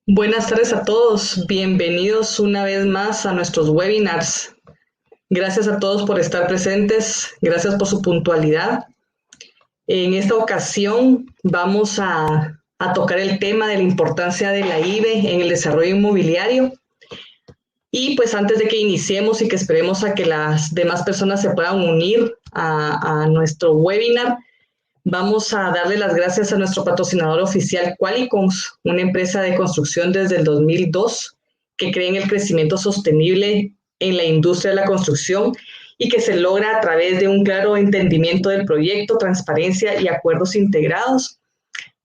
Buenas tardes a todos, bienvenidos una vez más a nuestros webinars. Gracias a todos por estar presentes, gracias por su puntualidad. En esta ocasión vamos a tocar el tema de la importancia de la IVE en el desarrollo inmobiliario. Y pues antes de que iniciemos y que esperemos a que las demás personas se puedan unir a nuestro webinar, vamos a darle las gracias a nuestro patrocinador oficial Qualicons, una empresa de construcción desde el 2002 que cree en el crecimiento sostenible en la industria de la construcción y que se logra a través de un claro entendimiento del proyecto, transparencia y acuerdos integrados,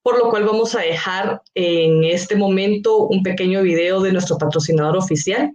por lo cual vamos a dejar en este momento un pequeño video de nuestro patrocinador oficial.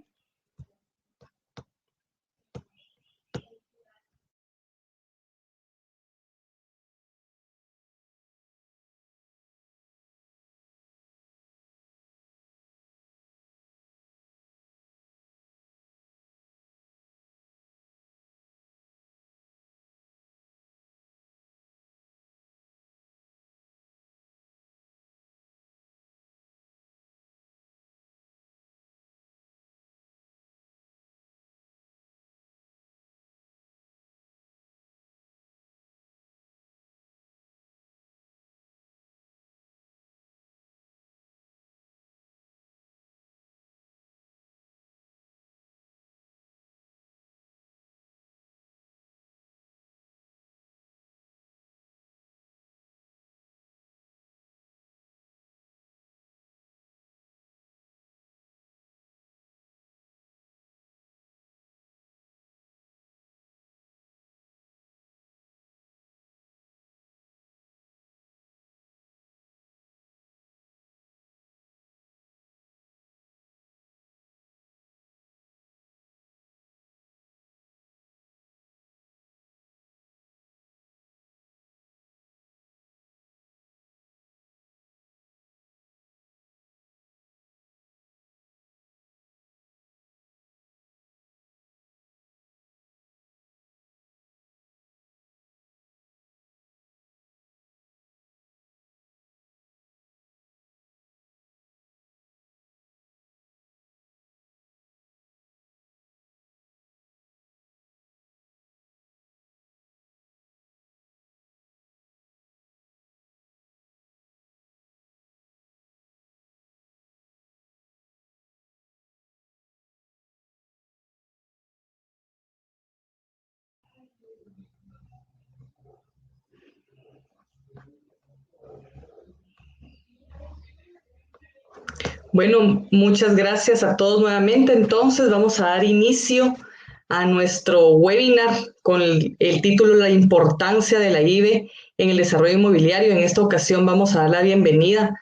Bueno, muchas gracias a todos nuevamente. Entonces vamos a dar inicio a nuestro webinar con el título La importancia de la IVE en el desarrollo inmobiliario. En esta ocasión vamos a dar la bienvenida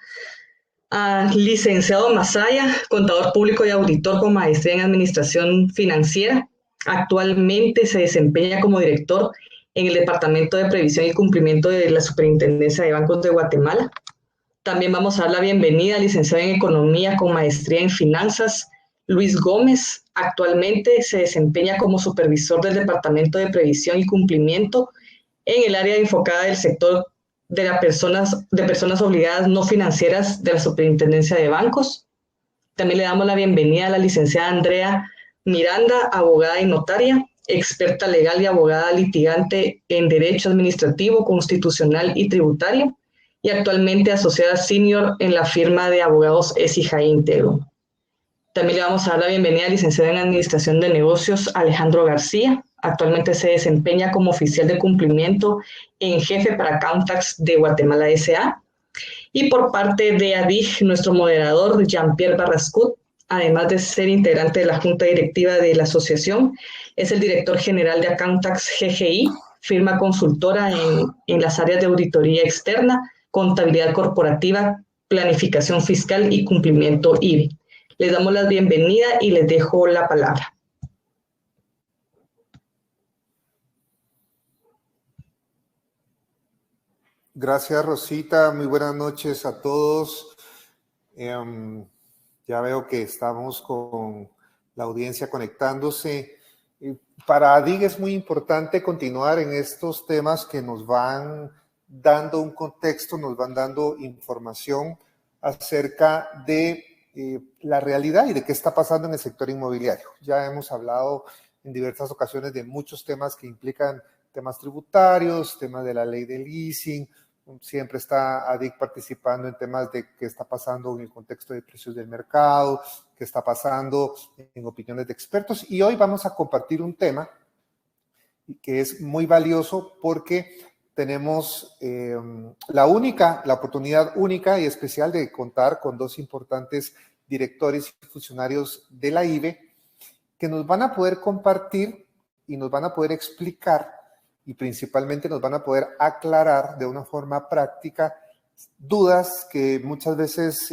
al licenciado Masaya, contador público y auditor con maestría en administración financiera. Actualmente se desempeña como director en el Departamento de Previsión y Cumplimiento de la Superintendencia de Bancos de Guatemala. También vamos a dar la bienvenida al licenciado en Economía con maestría en Finanzas, Luis Gómez. Actualmente se desempeña como supervisor del Departamento de Previsión y Cumplimiento en el área enfocada del sector de personas obligadas no financieras de la Superintendencia de Bancos. También le damos la bienvenida a la licenciada Andrea Miranda, abogada y notaria, experta legal y abogada litigante en Derecho Administrativo, Constitucional y Tributario, y actualmente asociada senior en la firma de abogados Écija Íntegro. También le vamos a dar la bienvenida al licenciado en Administración de Negocios Alejandro García. Actualmente se desempeña como oficial de cumplimiento en jefe para Accountax de Guatemala S.A. Y por parte de ADIG, nuestro moderador Jean-Pierre Barrascut, además de ser integrante de la Junta Directiva de la asociación, es el director general de Accountax GGI, firma consultora en las áreas de auditoría externa, contabilidad corporativa, planificación fiscal y cumplimiento IBI. Les damos la bienvenida y les dejo la palabra. Gracias, Rosita. Muy buenas noches a todos. Ya veo que estamos con la audiencia conectándose. Para ADIG es muy importante continuar en estos temas que nos van dando un contexto, nos van dando información acerca de la realidad y de qué está pasando en el sector inmobiliario. Ya hemos hablado en diversas ocasiones de muchos temas que implican temas tributarios, temas de la ley de leasing. Siempre está ADIC participando en temas de qué está pasando en el contexto de precios del mercado, qué está pasando en opiniones de expertos. Y hoy vamos a compartir un tema que es muy valioso porque tenemos la oportunidad única y especial de contar con dos importantes directores y funcionarios de la IVE que nos van a poder compartir y nos van a poder explicar y principalmente nos van a poder aclarar de una forma práctica dudas que muchas veces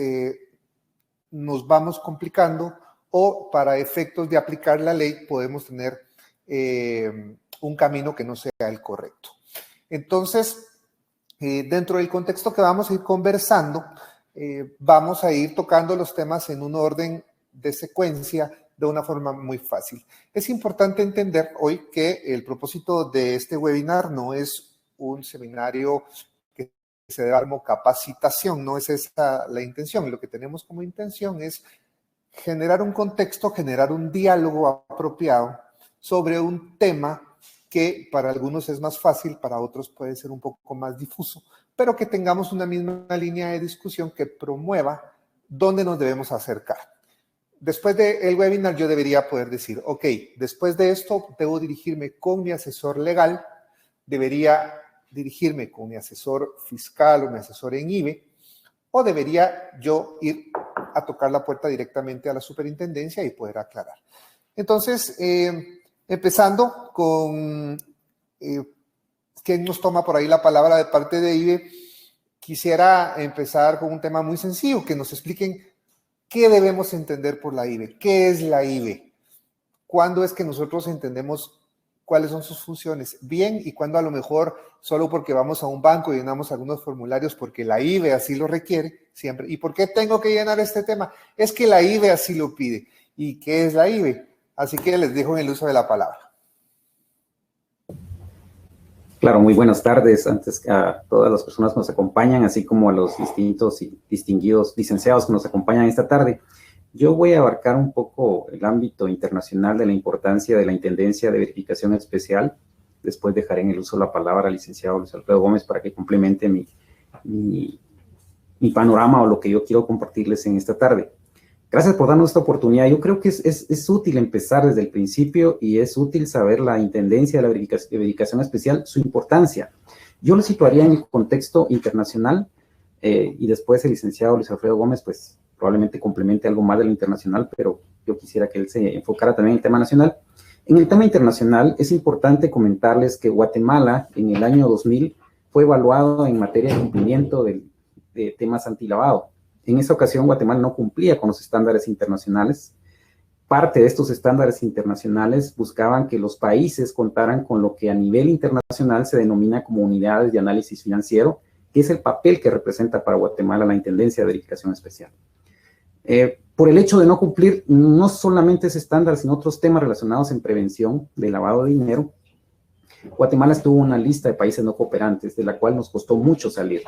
nos vamos complicando o para efectos de aplicar la ley podemos tener un camino que no sea el correcto. Entonces, dentro del contexto que vamos a ir conversando, vamos a ir tocando los temas en un orden de secuencia de una forma muy fácil. Es importante entender hoy que el propósito de este webinar no es un seminario que se dé como capacitación, no es esa la intención. Lo que tenemos como intención es generar un contexto, generar un diálogo apropiado sobre un tema que para algunos es más fácil, para otros puede ser un poco más difuso, pero que tengamos una misma línea de discusión que promueva dónde nos debemos acercar. Después del webinar yo debería poder decir, ok, después de esto debo dirigirme con mi asesor legal, debería dirigirme con mi asesor fiscal o mi asesor en IVE, o debería yo ir a tocar la puerta directamente a la superintendencia y poder aclarar. Entonces, empezando con quien nos toma por ahí la palabra de parte de IVE, quisiera empezar con un tema muy sencillo, que nos expliquen qué debemos entender por la IVE, qué es la IVE, cuándo es que nosotros entendemos cuáles son sus funciones bien y cuándo a lo mejor solo porque vamos a un banco y llenamos algunos formularios porque la IVE así lo requiere siempre. ¿Y por qué tengo que llenar este tema? Es que la IVE así lo pide. ¿Y qué es la IVE? Así que les dejo en el uso de la palabra. Claro, muy buenas tardes antes a todas las personas que nos acompañan, así como a los distintos y distinguidos licenciados que nos acompañan esta tarde. Yo voy a abarcar un poco el ámbito internacional de la importancia de la Intendencia de Verificación Especial. Después dejaré en el uso la palabra al licenciado Luis Alfredo Gómez para que complemente mi panorama o lo que yo quiero compartirles en esta tarde. Gracias por darnos esta oportunidad. Yo creo que es útil empezar desde el principio y es útil saber la Intendencia de la Verificación Especial, su importancia. Yo lo situaría en el contexto internacional y después el licenciado Luis Alfredo Gómez, pues probablemente complemente algo más de lo internacional, pero yo quisiera que él se enfocara también en el tema nacional. En el tema internacional es importante comentarles que Guatemala en el año 2000 fue evaluado en materia de cumplimiento de temas antilavado. En esa ocasión, Guatemala no cumplía con los estándares internacionales. Parte de estos estándares internacionales buscaban que los países contaran con lo que a nivel internacional se denomina como unidades de análisis financiero, que es el papel que representa para Guatemala la Intendencia de Verificación Especial. Por el hecho de no cumplir no solamente ese estándar, sino otros temas relacionados en prevención de lavado de dinero, Guatemala estuvo en una lista de países no cooperantes, de la cual nos costó mucho salir.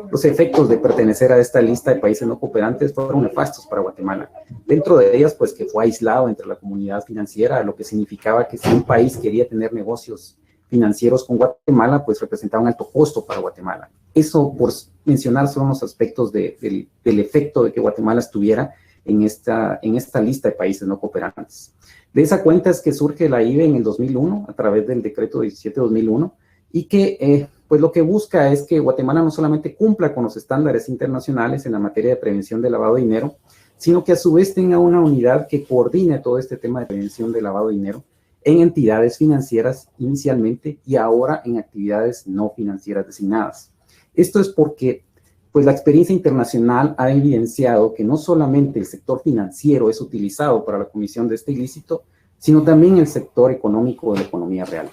Los efectos de pertenecer a esta lista de países no cooperantes fueron nefastos para Guatemala. Dentro de ellas, pues que fue aislado entre la comunidad financiera, lo que significaba que si un país quería tener negocios financieros con Guatemala, pues representaba un alto costo para Guatemala. Eso, por mencionar, son los aspectos del efecto de que Guatemala estuviera en esta lista de países no cooperantes. De esa cuenta es que surge la IVE en el 2001, a través del decreto 17-2001, y que pues lo que busca es que Guatemala no solamente cumpla con los estándares internacionales en la materia de prevención de lavado de dinero, sino que a su vez tenga una unidad que coordine todo este tema de prevención de lavado de dinero en entidades financieras inicialmente y ahora en actividades no financieras designadas. Esto es porque pues la experiencia internacional ha evidenciado que no solamente el sector financiero es utilizado para la comisión de este ilícito, sino también el sector económico de la economía real.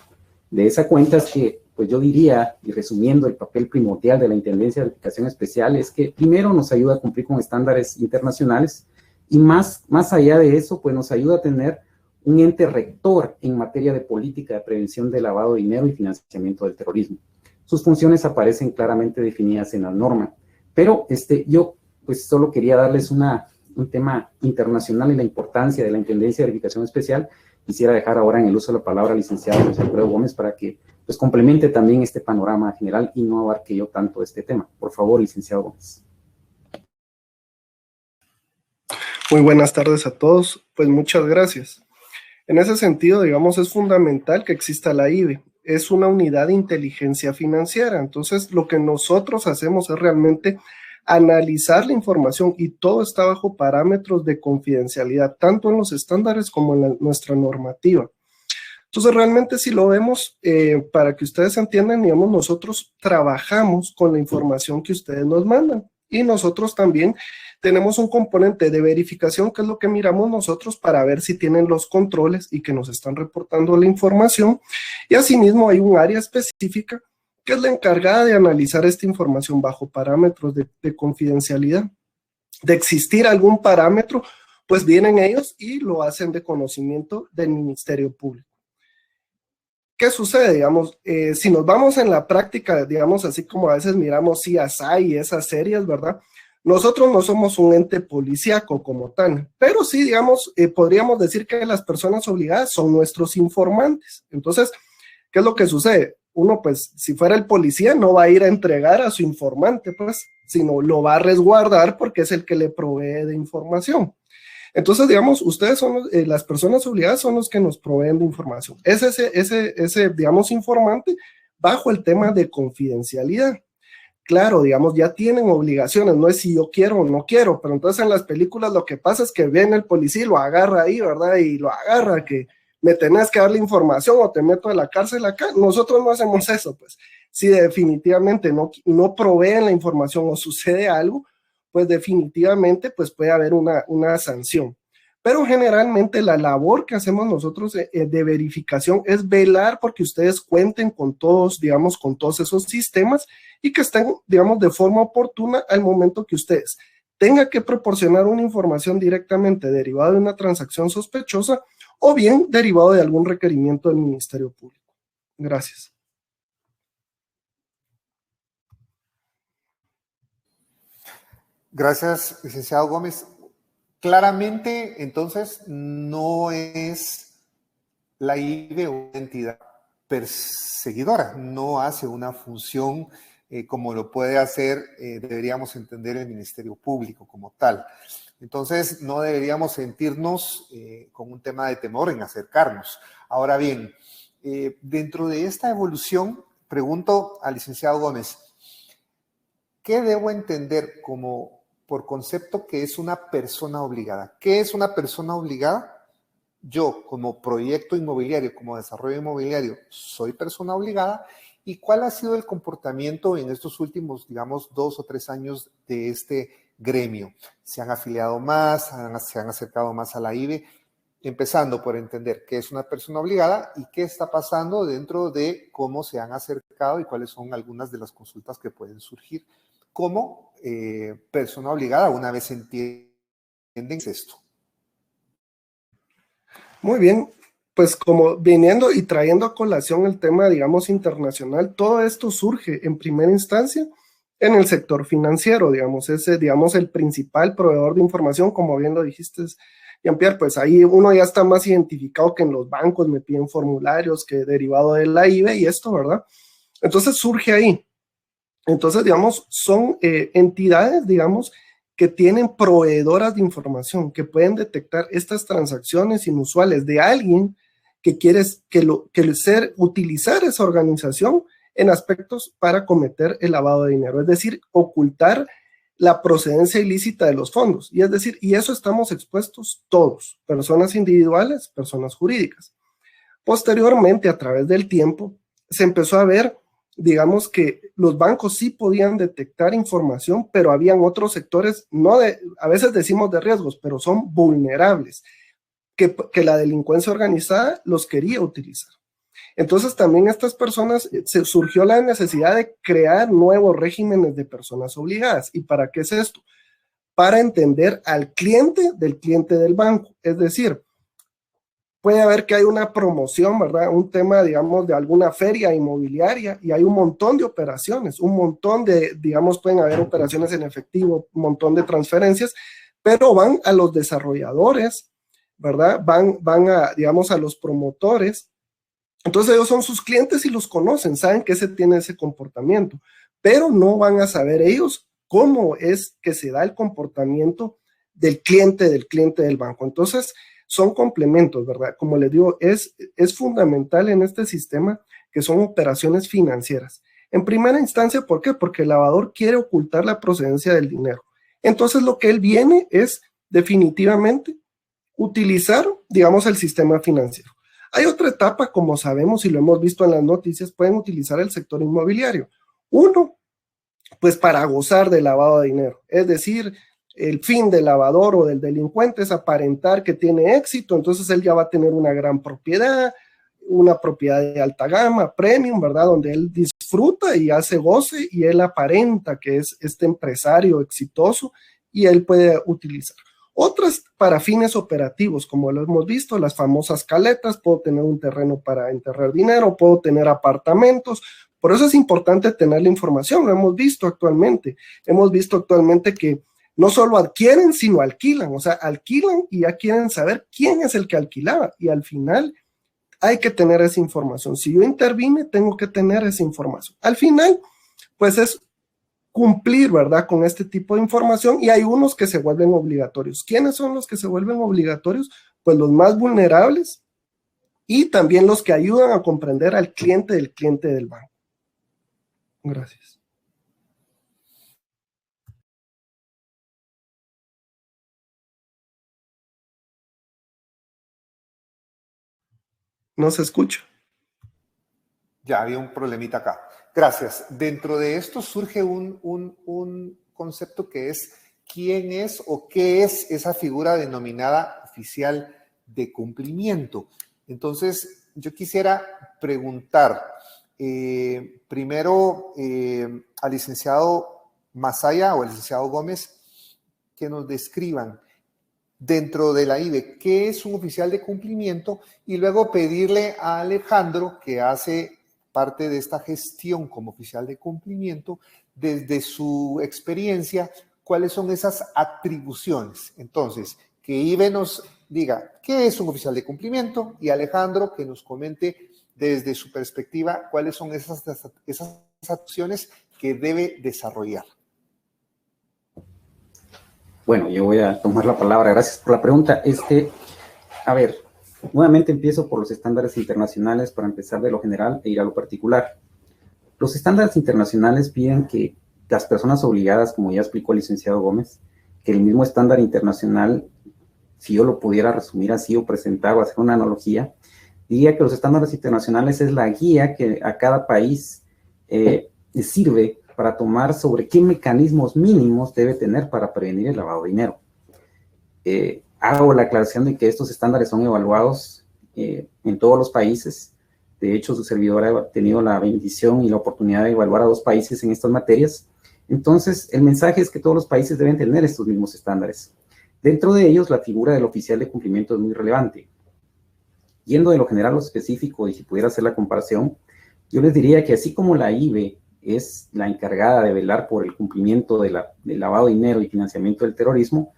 De esa cuenta es que, pues yo diría, y resumiendo el papel primordial de la Intendencia de Verificación Especial, es que primero nos ayuda a cumplir con estándares internacionales y más allá de eso, pues nos ayuda a tener un ente rector en materia de política de prevención de lavado de dinero y financiamiento del terrorismo. Sus funciones aparecen claramente definidas en la norma. Pero yo pues solo quería darles una un tema internacional y la importancia de la Intendencia de Verificación Especial, quisiera dejar ahora en el uso de la palabra al licenciado José Alfredo Gómez para que pues complemente también este panorama general y no abarque yo tanto este tema. Por favor, licenciado Gómez. Muy buenas tardes a todos, pues muchas gracias. En ese sentido, digamos, es fundamental que exista la IBE. Es una unidad de inteligencia financiera, entonces lo que nosotros hacemos es realmente analizar la información y todo está bajo parámetros de confidencialidad, tanto en los estándares como en nuestra normativa. Entonces, realmente si lo vemos, para que ustedes entiendan, digamos, nosotros trabajamos con la información que ustedes nos mandan y nosotros también tenemos un componente de verificación, que es lo que miramos nosotros para ver si tienen los controles y que nos están reportando la información. Y asimismo hay un área específica que es la encargada de analizar esta información bajo parámetros de confidencialidad. De existir algún parámetro, pues vienen ellos y lo hacen de conocimiento del Ministerio Público. ¿Qué sucede? Digamos, si nos vamos en la práctica, digamos, así como a veces miramos CSI y esas series, ¿verdad? Nosotros no somos un ente policíaco como tal, pero sí, digamos, podríamos decir que las personas obligadas son nuestros informantes. Entonces, ¿qué es lo que sucede? Uno, pues, si fuera el policía, no va a ir a entregar a su informante, pues, sino lo va a resguardar porque es el que le provee de información. Entonces, digamos, ustedes son las personas obligadas son los que nos proveen de información. Es ese, digamos, informante bajo el tema de confidencialidad. Claro, digamos, ya tienen obligaciones, no es si yo quiero o no quiero, pero entonces en las películas lo que pasa es que viene el policía y lo agarra ahí, ¿verdad? Y lo agarra, que me tenés que dar la información o te meto a la cárcel acá. Nosotros no hacemos eso, pues. Si definitivamente no proveen la información o sucede algo, pues definitivamente pues puede haber una sanción. Pero generalmente la labor que hacemos nosotros de verificación es velar porque ustedes cuenten con todos, digamos, con todos esos sistemas y que estén, digamos, de forma oportuna al momento que ustedes tengan que proporcionar una información directamente derivada de una transacción sospechosa o bien derivado de algún requerimiento del Ministerio Público. Gracias. Gracias, licenciado Gómez. Claramente, entonces, no es la IBE una entidad perseguidora, no hace una función como lo puede hacer, deberíamos entender, el Ministerio Público como tal. Entonces, no deberíamos sentirnos con un tema de temor en acercarnos. Ahora bien, dentro de esta evolución, pregunto al licenciado Gómez, ¿qué debo entender como por concepto que es una persona obligada? ¿Qué es una persona obligada? Yo, como proyecto inmobiliario, como desarrollo inmobiliario, soy persona obligada. ¿Y cuál ha sido el comportamiento en estos últimos, digamos, 2 o 3 años de este gremio? ¿Se han afiliado más? ¿Se han acercado más a la IBE? Empezando por entender qué es una persona obligada y qué está pasando dentro de cómo se han acercado y cuáles son algunas de las consultas que pueden surgir como persona obligada una vez entienden esto. Muy bien, pues como viniendo y trayendo a colación el tema, digamos, internacional, todo esto surge en primera instancia en el sector financiero, digamos, ese, digamos, el principal proveedor de información, como bien lo dijiste, Jean-Pierre, pues ahí uno ya está más identificado que en los bancos me piden formularios que derivado de la IBE y esto, ¿verdad? Entonces surge ahí. Entonces, digamos, son entidades, digamos, que tienen proveedoras de información, que pueden detectar estas transacciones inusuales de alguien que quiere utilizar esa organización en aspectos para cometer el lavado de dinero, es decir, ocultar la procedencia ilícita de los fondos. Y es decir, y eso estamos expuestos todos, personas individuales, personas jurídicas. Posteriormente, a través del tiempo, se empezó a ver, digamos, que los bancos sí podían detectar información, pero habían otros sectores, a veces decimos de riesgos, pero son vulnerables, que la delincuencia organizada los quería utilizar. Entonces también estas personas, se surgió la necesidad de crear nuevos regímenes de personas obligadas. ¿Y para qué es esto? Para entender al cliente del banco, es decir, puede haber que hay una promoción, ¿verdad? Un tema, digamos, de alguna feria inmobiliaria y hay un montón de operaciones, un montón de, digamos, pueden haber operaciones en efectivo, un montón de transferencias, pero van a los desarrolladores, ¿verdad? Van a, digamos, a los promotores. Entonces ellos son sus clientes y los conocen, saben que ese tiene ese comportamiento, pero no van a saber ellos cómo es que se da el comportamiento del cliente del banco. Entonces son complementos, ¿verdad? Como les digo, es fundamental en este sistema que son operaciones financieras. En primera instancia, ¿por qué? Porque el lavador quiere ocultar la procedencia del dinero. Entonces lo que él viene es definitivamente utilizar, digamos, el sistema financiero. Hay otra etapa, como sabemos y lo hemos visto en las noticias, pueden utilizar el sector inmobiliario. Uno, pues para gozar del lavado de dinero, es decir, el fin del lavador o del delincuente es aparentar que tiene éxito, entonces él ya va a tener una gran propiedad, una propiedad de alta gama, premium, ¿verdad? Donde él disfruta y hace goce y él aparenta que es este empresario exitoso y él puede utilizar. Otras para fines operativos, como lo hemos visto, las famosas caletas, puedo tener un terreno para enterrar dinero, puedo tener apartamentos, por eso es importante tener la información, lo hemos visto actualmente que no solo adquieren, sino alquilan, o sea, alquilan y ya quieren saber quién es el que alquilaba y al final hay que tener esa información. Si yo intervine, tengo que tener esa información. Al final, pues es cumplir, ¿verdad?, con este tipo de información y hay unos que se vuelven obligatorios. ¿Quiénes son los que se vuelven obligatorios? Pues los más vulnerables y también los que ayudan a comprender al cliente del banco. Gracias. No se escucha. Ya había un problemita acá. Gracias. Dentro de esto surge un concepto que es quién es o qué es esa figura denominada oficial de cumplimiento. Entonces, yo quisiera preguntar primero al licenciado Masaya o al licenciado Gómez que nos describan dentro de la IVE qué es un oficial de cumplimiento y luego pedirle a Alejandro, que hace parte de esta gestión como oficial de cumplimiento, desde su experiencia, cuáles son esas atribuciones. Entonces, que IVE nos diga qué es un oficial de cumplimiento y Alejandro que nos comente desde su perspectiva cuáles son esas acciones que debe desarrollar. Bueno, yo voy a tomar la palabra. Gracias por la pregunta. A ver, nuevamente empiezo por los estándares internacionales para empezar de lo general e ir a lo particular. Los estándares internacionales piden que las personas obligadas, como ya explicó el licenciado Gómez, que el mismo estándar internacional, si yo lo pudiera resumir así o presentar o hacer una analogía, diría que los estándares internacionales es la guía que a cada país sirve para tomar sobre qué mecanismos mínimos debe tener para prevenir el lavado de dinero. Hago la aclaración de que estos estándares son evaluados en todos los países. De hecho, su servidor ha tenido la bendición y la oportunidad de evaluar a 2 países en estas materias. Entonces, el mensaje es que todos los países deben tener estos mismos estándares. Dentro de ellos, la figura del oficial de cumplimiento es muy relevante. Yendo de lo general a lo específico, y si pudiera hacer la comparación, yo les diría que así como la IVE es la encargada de velar por el cumplimiento del lavado de dinero y financiamiento del terrorismo,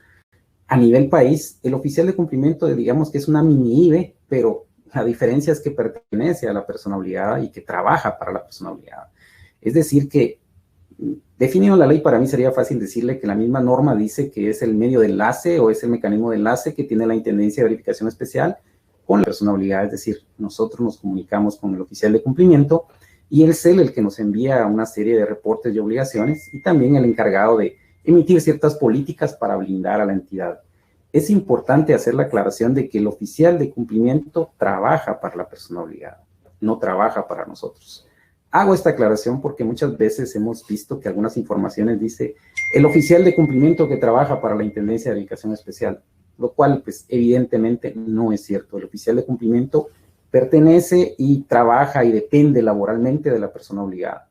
a nivel país, el oficial de cumplimiento, digamos que es una mini IVE, pero la diferencia es que pertenece a la persona obligada y que trabaja para la persona obligada. Es decir que, definiendo la ley, para mí sería fácil decirle que la misma norma dice que es el medio de enlace o es el mecanismo de enlace que tiene la Intendencia de Verificación Especial con la persona obligada, es decir, nosotros nos comunicamos con el oficial de cumplimiento y él es el que nos envía una serie de reportes y obligaciones y también el encargado de emitir ciertas políticas para blindar a la entidad. Es importante hacer la aclaración de que el oficial de cumplimiento trabaja para la persona obligada, no trabaja para nosotros. Hago esta aclaración porque muchas veces hemos visto que algunas informaciones dice el oficial de cumplimiento que trabaja para la Intendencia de Verificación Especial, lo cual pues evidentemente no es cierto. El oficial de cumplimiento pertenece y trabaja y depende laboralmente de la persona obligada.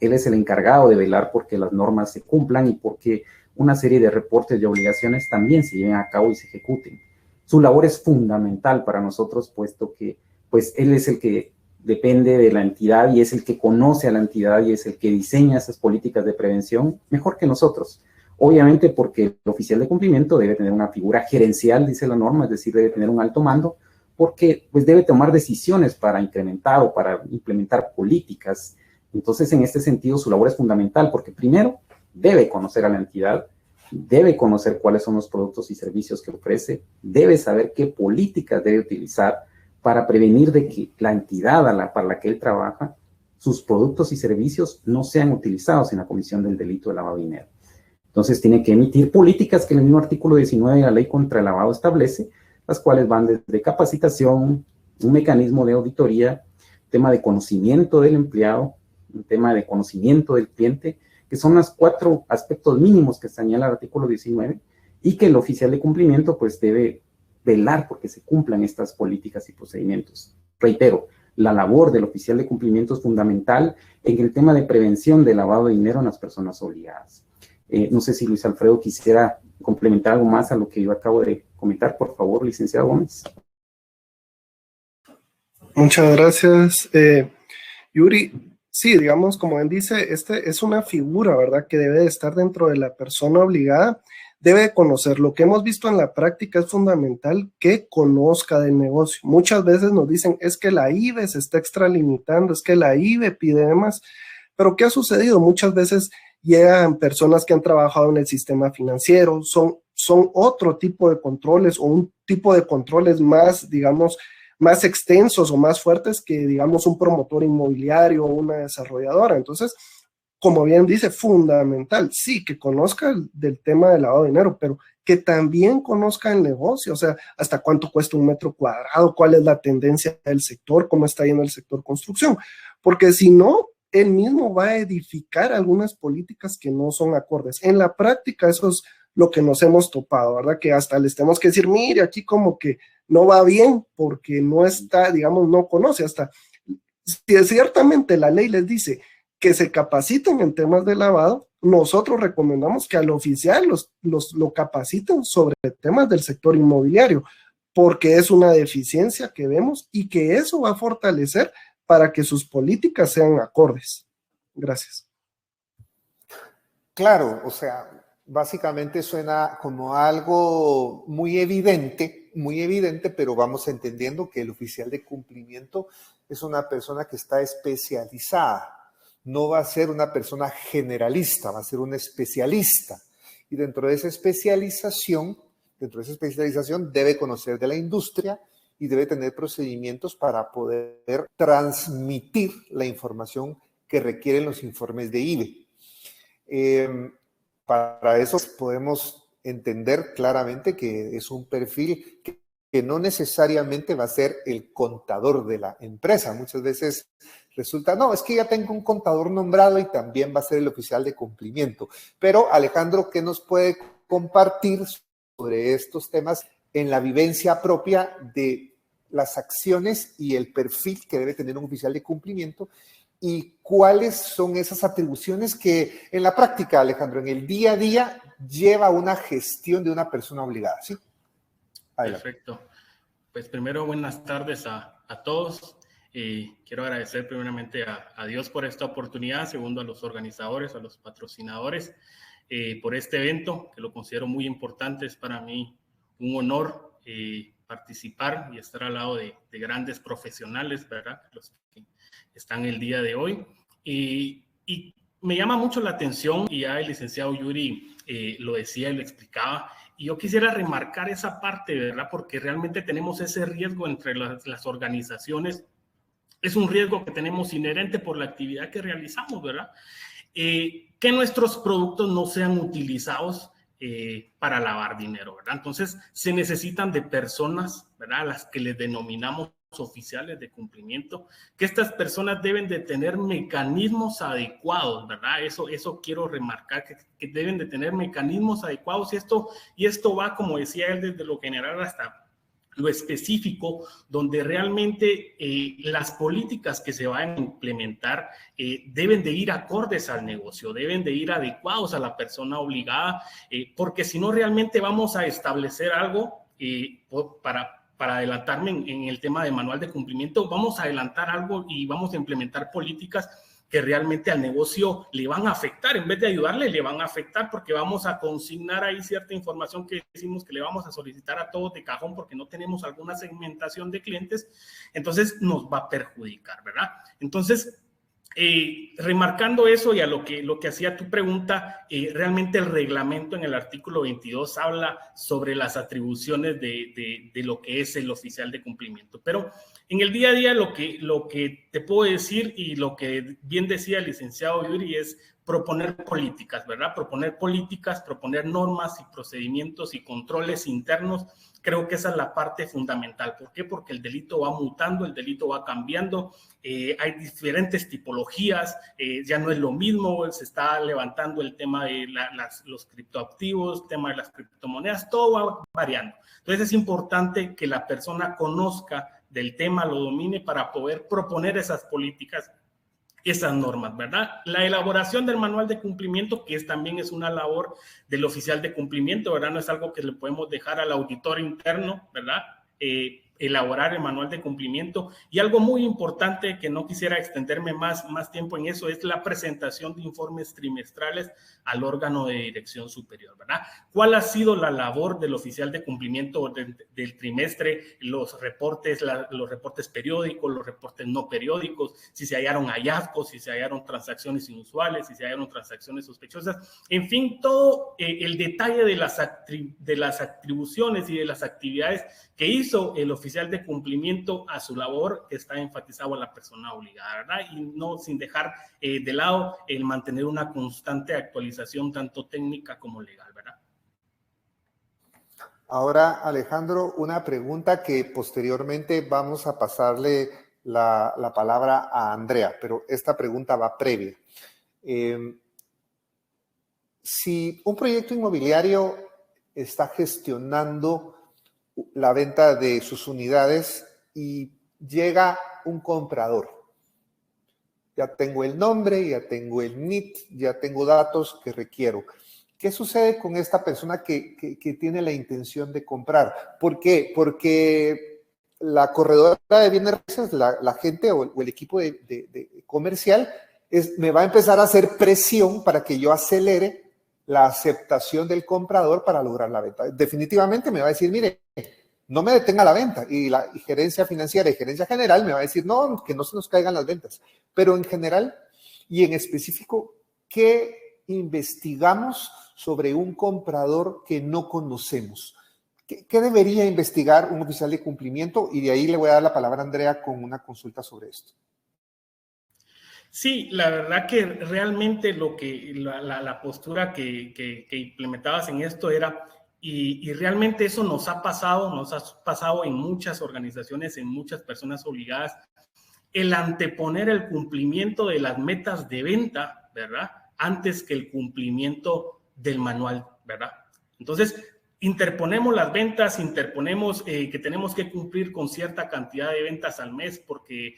Él es el encargado de velar porque las normas se cumplan y porque una serie de reportes y obligaciones también se lleven a cabo y se ejecuten. Su labor es fundamental para nosotros, puesto que pues él es el que depende de la entidad y es el que conoce a la entidad y es el que diseña esas políticas de prevención mejor que nosotros. Obviamente porque el oficial de cumplimiento debe tener una figura gerencial, dice la norma, es decir, debe tener un alto mando, porque pues debe tomar decisiones para incrementar o para implementar políticas. Entonces, en este sentido, su labor es fundamental, porque primero debe conocer a la entidad, debe conocer cuáles son los productos y servicios que ofrece, debe saber qué políticas debe utilizar para prevenir de que la entidad para la que él trabaja, sus productos y servicios no sean utilizados en la comisión del delito de lavado de dinero. Entonces tiene que emitir políticas que en el mismo artículo 19 de la ley contra el lavado establece, las cuales van desde capacitación, un mecanismo de auditoría, tema de conocimiento del empleado, un tema de conocimiento del cliente, que son los 4 aspectos mínimos que señala el artículo 19 y que el oficial de cumplimiento pues debe velar porque se cumplan estas políticas y procedimientos. Reitero, la labor del oficial de cumplimiento es fundamental en el tema de prevención del lavado de dinero en las personas obligadas. No sé si Luis Alfredo quisiera complementar algo más a lo que yo acabo de comentar, por favor, licenciado Gómez. Muchas gracias, Yuri. Sí, digamos, como él dice, este es una figura, ¿verdad?, que debe de estar dentro de la persona obligada, debe conocer. Lo que hemos visto en la práctica es fundamental que conozca del negocio. Muchas veces nos dicen, es que la IVE se está extralimitando, es que la IVE pide más, pero ¿qué ha sucedido? Muchas veces llegan personas que han trabajado en el sistema financiero, son otro tipo de controles o un tipo de controles más, digamos, más extensos o más fuertes que, digamos, un promotor inmobiliario o una desarrolladora. Entonces, como bien dice, fundamental, sí, que conozca del tema del lavado de dinero, pero que también conozca el negocio, o sea, hasta cuánto cuesta un metro cuadrado, cuál es la tendencia del sector, cómo está yendo el sector construcción, porque si no, él mismo va a edificar algunas políticas que no son acordes. En la práctica, eso es lo que nos hemos topado, ¿verdad? Que hasta les tenemos que decir, mire, aquí como que no va bien porque no está, digamos, no conoce hasta, si ciertamente la ley les dice que se capaciten en temas de lavado, nosotros recomendamos que al oficial lo capaciten sobre temas del sector inmobiliario, porque es una deficiencia que vemos y que eso va a fortalecer para que sus políticas sean acordes. Gracias. Claro, o sea, básicamente suena como algo muy evidente, pero vamos entendiendo que el oficial de cumplimiento es una persona que está especializada. No va a ser una persona generalista, va a ser un especialista. Y dentro de esa especialización debe conocer de la industria y debe tener procedimientos para poder transmitir la información que requieren los informes de IVE. Para eso podemos entender claramente que es un perfil que no necesariamente va a ser el contador de la empresa. Muchas veces resulta, no, es que ya tengo un contador nombrado y también va a ser el oficial de cumplimiento. Pero Alejandro, ¿qué nos puede compartir sobre estos temas en la vivencia propia de las acciones y el perfil que debe tener un oficial de cumplimiento? ¿Y cuáles son esas atribuciones que en la práctica, Alejandro, en el día a día lleva una gestión de una persona obligada? ¿Sí? Adelante. Perfecto. Pues primero, buenas tardes a todos. Quiero agradecer primeramente a Dios por esta oportunidad, segundo a los organizadores, a los patrocinadores, por este evento, que lo considero muy importante. Es para mí un honor participar y estar al lado de grandes profesionales, ¿verdad? Los que están el día de hoy. Y me llama mucho la atención, y ya el licenciado Yuri lo decía y lo explicaba, y yo quisiera remarcar esa parte, ¿verdad? Porque realmente tenemos ese riesgo entre las organizaciones. Es un riesgo que tenemos inherente por la actividad que realizamos, ¿verdad? Que nuestros productos no sean utilizados para lavar dinero, ¿verdad? Entonces, se necesitan de personas, ¿verdad?, a las que les denominamos oficiales de cumplimiento, que estas personas deben de tener mecanismos adecuados, ¿verdad? Eso quiero remarcar, que deben de tener mecanismos adecuados, y esto va, como decía él, desde lo general hasta lo específico, donde realmente las políticas que se van a implementar deben de ir acordes al negocio, deben de ir adecuados a la persona obligada, porque si no realmente vamos a establecer algo para adelantarme en el tema de manual de cumplimiento, vamos a adelantar algo y vamos a implementar políticas que realmente al negocio le van a afectar. En vez de ayudarle, le van a afectar porque vamos a consignar ahí cierta información que decimos que le vamos a solicitar a todos de cajón porque no tenemos alguna segmentación de clientes, entonces nos va a perjudicar, ¿verdad? Entonces, remarcando eso y a lo que hacía tu pregunta, realmente el reglamento en el artículo 22 habla sobre las atribuciones de lo que es el oficial de cumplimiento. Pero en el día a día lo que te puedo decir y lo que bien decía el licenciado Yuri es proponer políticas, ¿verdad? Proponer políticas, proponer normas y procedimientos y controles internos. Creo que esa es la parte fundamental. ¿Por qué? Porque el delito va mutando, el delito va cambiando, hay diferentes tipologías, ya no es lo mismo, se está levantando el tema de los criptoactivos, el tema de las criptomonedas, todo va variando. Entonces es importante que la persona conozca del tema, lo domine para poder proponer esas políticas, esas normas, ¿verdad? La elaboración del manual de cumplimiento, que también es una labor del oficial de cumplimiento, ¿verdad? No es algo que le podemos dejar al auditor interno, ¿verdad? Elaborar el manual de cumplimiento. Y algo muy importante, que no quisiera extenderme más tiempo en eso, es la presentación de informes trimestrales al órgano de dirección superior, ¿verdad? ¿Cuál ha sido la labor del oficial de cumplimiento del trimestre? Los reportes periódicos, los reportes no periódicos, si se hallaron hallazgos, si se hallaron transacciones inusuales, si se hallaron transacciones sospechosas, en fin, todo el detalle de las atribuciones y de las actividades que hizo el oficial de cumplimiento a su labor, que está enfatizado a la persona obligada, ¿verdad? Y no sin dejar de lado el mantener una constante actualización tanto técnica como legal, ¿verdad? Ahora, Alejandro, una pregunta que posteriormente vamos a pasarle la palabra a Andrea, pero esta pregunta va previa. Si un proyecto inmobiliario está gestionando la venta de sus unidades y llega un comprador, ya tengo el nombre, ya tengo el NIT, ya tengo datos que requiero. ¿Qué sucede con esta persona que tiene la intención de comprar? ¿Por qué? Porque la corredora de bienes raíces, la gente o el equipo de comercial me va a empezar a hacer presión para que yo acelere la aceptación del comprador para lograr la venta. Definitivamente me va a decir, mire, no me detenga la venta. Y la gerencia financiera y gerencia general me va a decir, no, que no se nos caigan las ventas. Pero en general y en específico, ¿qué investigamos sobre un comprador que no conocemos? ¿Qué debería investigar un oficial de cumplimiento? Y de ahí le voy a dar la palabra a Andrea con una consulta sobre esto. Sí, la verdad que realmente la postura que implementabas en esto era, y realmente eso nos ha pasado en muchas organizaciones, en muchas personas obligadas, el anteponer el cumplimiento de las metas de venta, ¿verdad? Antes que el cumplimiento del manual, ¿verdad? Entonces, interponemos las ventas, interponemos que tenemos que cumplir con cierta cantidad de ventas al mes porque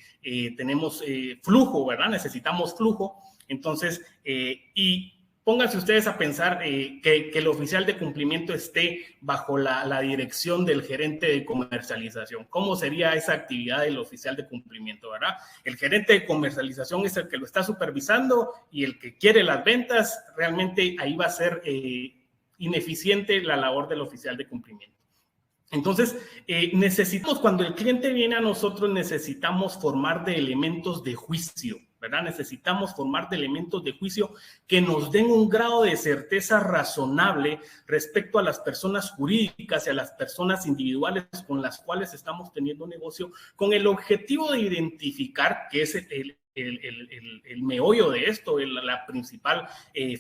tenemos flujo, ¿verdad? Necesitamos flujo. Entonces, y pónganse ustedes a pensar que el oficial de cumplimiento esté bajo la dirección del gerente de comercialización. ¿Cómo sería esa actividad del oficial de cumplimiento, verdad? El gerente de comercialización es el que lo está supervisando y el que quiere las ventas, realmente ahí va a ser ineficiente la labor del oficial de cumplimiento. Entonces, necesitamos, cuando el cliente viene a nosotros, necesitamos formar de elementos de juicio, ¿verdad? Necesitamos formar de elementos de juicio que nos den un grado de certeza razonable respecto a las personas jurídicas y a las personas individuales con las cuales estamos teniendo un negocio, con el objetivo de identificar, que es el meollo de esto, la principal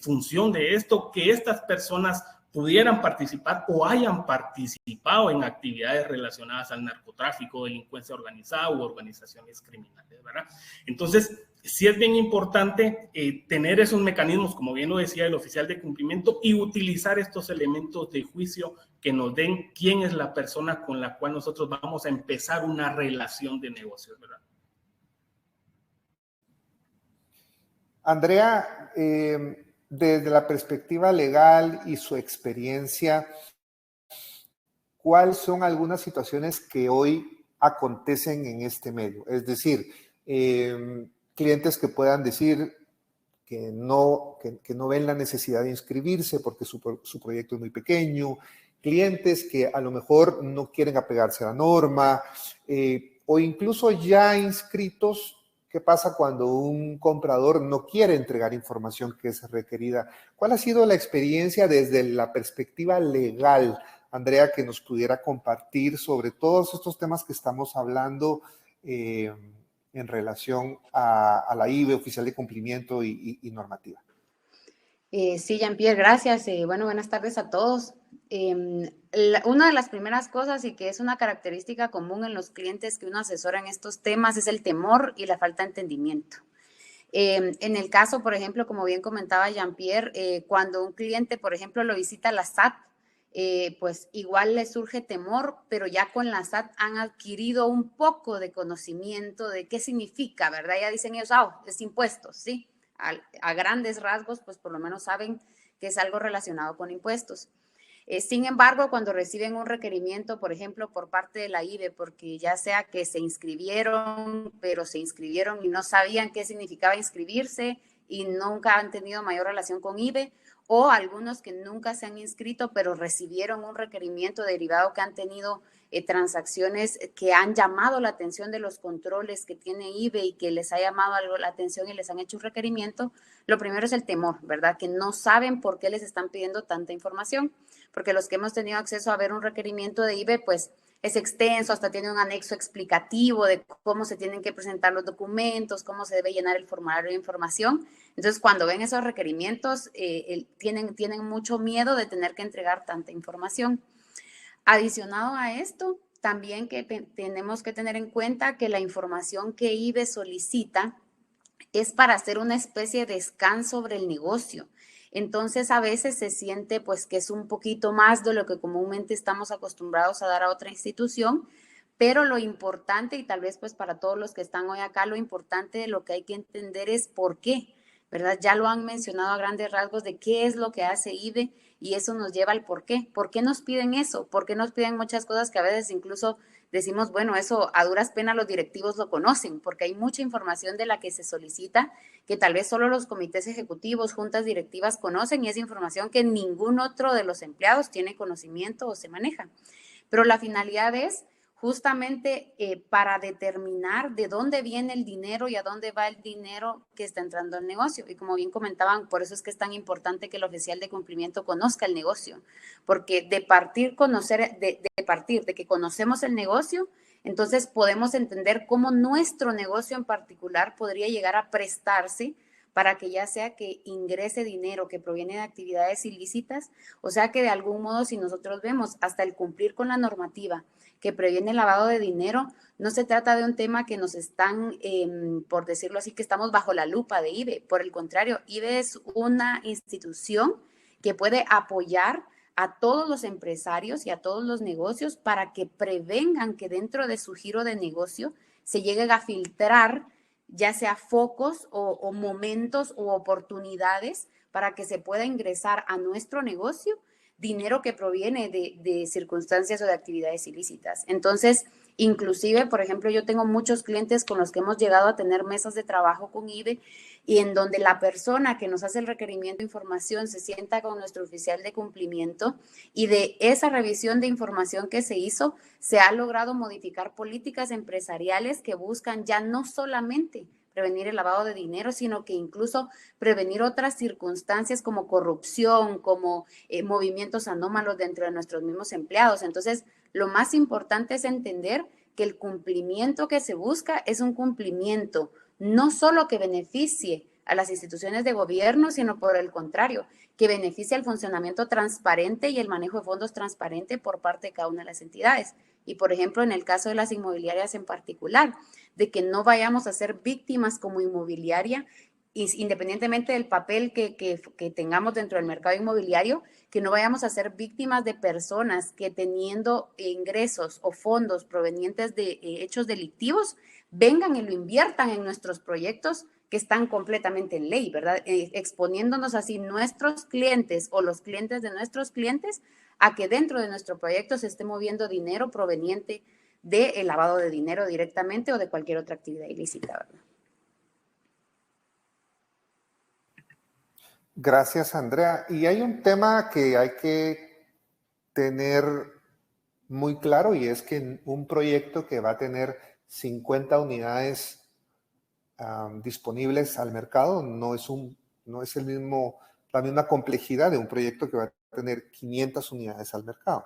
función de esto, que estas personas pudieran participar o hayan participado en actividades relacionadas al narcotráfico, delincuencia organizada u organizaciones criminales, ¿verdad? Entonces, sí es bien importante tener esos mecanismos, como bien lo decía el oficial de cumplimiento, y utilizar estos elementos de juicio que nos den quién es la persona con la cual nosotros vamos a empezar una relación de negocios, ¿verdad? Andrea, desde la perspectiva legal y su experiencia, ¿cuáles son algunas situaciones que hoy acontecen en este medio? Es decir, clientes que puedan decir que no ven la necesidad de inscribirse porque su proyecto es muy pequeño, clientes que a lo mejor no quieren apegarse a la norma, o incluso ya inscritos. ¿Qué pasa cuando un comprador no quiere entregar información que es requerida? ¿Cuál ha sido la experiencia desde la perspectiva legal, Andrea, que nos pudiera compartir sobre todos estos temas que estamos hablando en relación a la IVE, oficial de cumplimiento y normativa? Sí, Jean-Pierre, gracias. Bueno, buenas tardes a todos. Una de las primeras cosas y que es una característica común en los clientes que uno asesora en estos temas es el temor y la falta de entendimiento. En el caso, por ejemplo, como bien comentaba Jean-Pierre, cuando un cliente, por ejemplo, lo visita la SAT, pues igual le surge temor, pero ya con la SAT han adquirido un poco de conocimiento de qué significa, ¿verdad? Ya dicen ellos, es impuestos, ¿sí? A grandes rasgos, pues por lo menos saben que es algo relacionado con impuestos. Sin embargo, cuando reciben un requerimiento, por ejemplo, por parte de la IVE, porque ya sea que se inscribieron, pero se inscribieron y no sabían qué significaba inscribirse y nunca han tenido mayor relación con IVE, o algunos que nunca se han inscrito, pero recibieron un requerimiento derivado que han tenido transacciones que han llamado la atención de los controles que tiene IVE y que les ha llamado algo la atención y les han hecho un requerimiento. Lo primero es el temor, ¿verdad? Que no saben por qué les están pidiendo tanta información, porque los que hemos tenido acceso a ver un requerimiento de IVE, pues es extenso, hasta tiene un anexo explicativo de cómo se tienen que presentar los documentos, cómo se debe llenar el formulario de información. Entonces, cuando ven esos requerimientos, tienen mucho miedo de tener que entregar tanta información. Adicionado a esto, también que tenemos que tener en cuenta que la información que IVE solicita es para hacer una especie de scan sobre el negocio. Entonces, a veces se siente pues que es un poquito más de lo que comúnmente estamos acostumbrados a dar a otra institución, pero lo importante, y tal vez pues para todos los que están hoy acá, lo importante de lo que hay que entender es por qué, ¿verdad? Ya lo han mencionado a grandes rasgos de qué es lo que hace IVE y eso nos lleva al por qué. ¿Por qué nos piden eso? ¿Por qué nos piden muchas cosas que a veces incluso decimos, bueno, eso a duras penas los directivos lo conocen, porque hay mucha información de la que se solicita que tal vez solo los comités ejecutivos, juntas directivas conocen y es información que ningún otro de los empleados tiene conocimiento o se maneja. Pero la finalidad es justamente para determinar de dónde viene el dinero y a dónde va el dinero que está entrando al negocio. Y como bien comentaban, por eso es que es tan importante que el oficial de cumplimiento conozca el negocio, porque de partir de que conocemos el negocio, entonces podemos entender cómo nuestro negocio en particular podría llegar a prestarse para que ya sea que ingrese dinero que proviene de actividades ilícitas, o sea que de algún modo si nosotros vemos hasta el cumplir con la normativa que previene el lavado de dinero, no se trata de un tema que nos están, por decirlo así, que estamos bajo la lupa de IVE. Por el contrario, IVE es una institución que puede apoyar a todos los empresarios y a todos los negocios para que prevengan que dentro de su giro de negocio se lleguen a filtrar ya sea focos o momentos o oportunidades para que se pueda ingresar a nuestro negocio dinero que proviene de circunstancias o de actividades ilícitas. Entonces, inclusive, por ejemplo, yo tengo muchos clientes con los que hemos llegado a tener mesas de trabajo con IVE y en donde la persona que nos hace el requerimiento de información se sienta con nuestro oficial de cumplimiento y de esa revisión de información que se hizo, se ha logrado modificar políticas empresariales que buscan ya no solamente prevenir el lavado de dinero, sino que incluso prevenir otras circunstancias como corrupción, como movimientos anómalos dentro de nuestros mismos empleados. Entonces, lo más importante es entender que el cumplimiento que se busca es un cumplimiento no solo que beneficie a las instituciones de gobierno, sino por el contrario, que beneficie el funcionamiento transparente y el manejo de fondos transparente por parte de cada una de las entidades. Y, por ejemplo, en el caso de las inmobiliarias en particular, de que no vayamos a ser víctimas como inmobiliaria, independientemente del papel que tengamos dentro del mercado inmobiliario, que no vayamos a ser víctimas de personas que teniendo ingresos o fondos provenientes de hechos delictivos, vengan y lo inviertan en nuestros proyectos que están completamente en ley, ¿verdad? Exponiéndonos así nuestros clientes o los clientes de nuestros clientes a que dentro de nuestro proyecto se esté moviendo dinero proveniente del lavado de dinero directamente o de cualquier otra actividad ilícita, ¿verdad? Gracias, Andrea. Y hay un tema que hay que tener muy claro, y es que un proyecto que va a tener 50 unidades disponibles al mercado no es la misma complejidad de un proyecto que va a tener 500 unidades al mercado.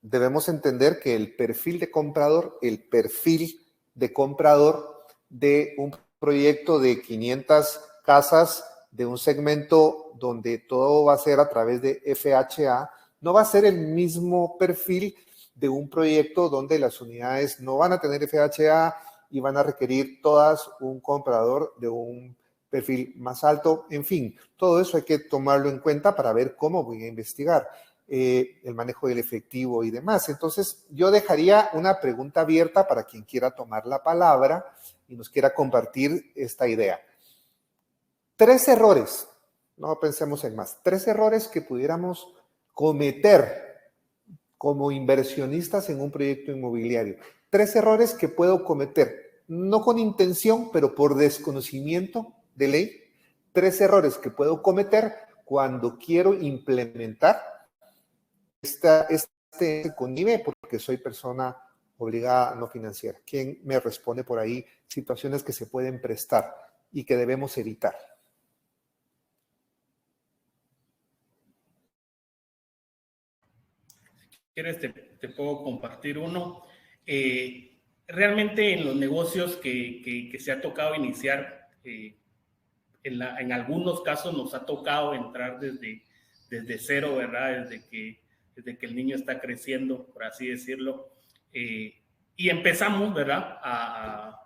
Debemos entender que el perfil de comprador de un proyecto de 500 casas de un segmento donde todo va a ser a través de FHA, no va a ser el mismo perfil de un proyecto donde las unidades no van a tener FHA y van a requerir todas un comprador de un perfil más alto. En fin, todo eso hay que tomarlo en cuenta para ver cómo voy a investigar el manejo del efectivo y demás. Entonces, yo dejaría una pregunta abierta para quien quiera tomar la palabra y nos quiera compartir esta idea. 3 errores, no pensemos en más, 3 errores que pudiéramos cometer como inversionistas en un proyecto inmobiliario. 3 errores que puedo cometer, no con intención, pero por desconocimiento de ley. 3 errores que puedo cometer cuando quiero implementar este CONIVE porque soy persona obligada no financiera. ¿Quién me responde por ahí situaciones que se pueden prestar y que debemos evitar? ¿Quieres? Te puedo compartir uno. Realmente en los negocios que se ha tocado iniciar, en algunos casos nos ha tocado entrar desde cero, ¿verdad? Desde que el niño está creciendo, por así decirlo. Y empezamos, ¿verdad? A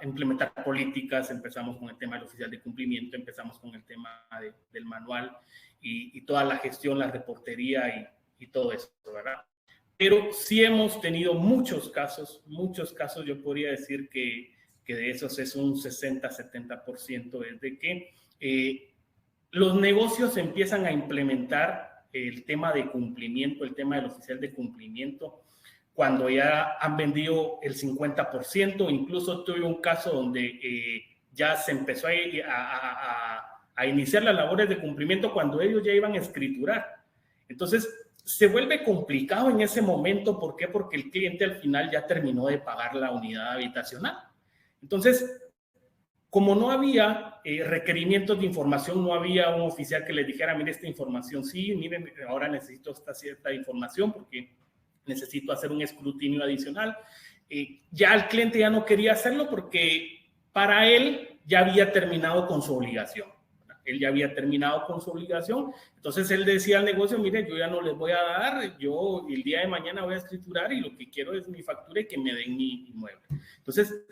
implementar políticas, empezamos con el tema del oficial de cumplimiento, empezamos con el tema del manual y toda la gestión, la reportería y todo eso, ¿verdad? Pero sí hemos tenido muchos casos, yo podría decir que de esos es un 60-70%, es de que los negocios empiezan a implementar el tema de cumplimiento, el tema del oficial de cumplimiento, cuando ya han vendido el 50%, incluso tuve un caso donde ya se empezó a iniciar las labores de cumplimiento cuando ellos ya iban a escriturar. Entonces, se vuelve complicado en ese momento. ¿Por qué? Porque el cliente al final ya terminó de pagar la unidad habitacional. Entonces, como no había requerimientos de información, no había un oficial que les dijera, mire, esta información sí, miren, ahora necesito esta cierta información porque necesito hacer un escrutinio adicional. Ya el cliente ya no quería hacerlo porque para él ya había terminado con su obligación. Él ya había terminado con su obligación. Entonces él decía al negocio, mire, yo ya no les voy a dar, yo el día de mañana voy a escriturar y lo que quiero es mi factura y que me den mi inmueble. Entonces,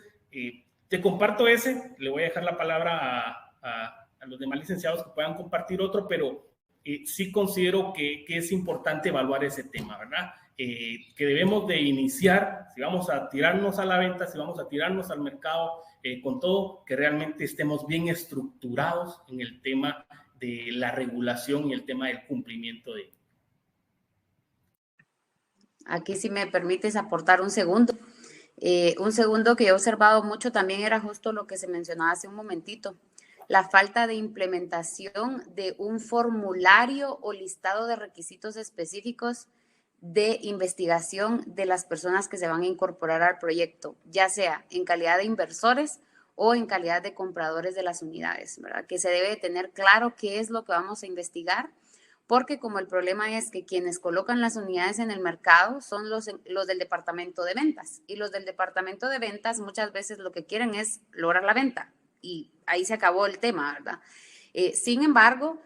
te comparto ese, le voy a dejar la palabra a los demás licenciados que puedan compartir otro, pero sí considero que es importante evaluar ese tema, ¿verdad? Que debemos de iniciar, si vamos a tirarnos a la venta, si vamos a tirarnos al mercado, con todo, que realmente estemos bien estructurados en el tema de la regulación y el tema del cumplimiento de. Aquí, si me permites aportar un segundo. Un segundo que he observado mucho también era justo lo que se mencionaba hace un momentito, la falta de implementación de un formulario o listado de requisitos específicos de investigación de las personas que se van a incorporar al proyecto, ya sea en calidad de inversores o en calidad de compradores de las unidades, ¿verdad? Que se debe tener claro qué es lo que vamos a investigar, porque como el problema es que quienes colocan las unidades en el mercado son los del departamento de ventas, y los del departamento de ventas muchas veces lo que quieren es lograr la venta, y ahí se acabó el tema, ¿verdad? Sin embargo,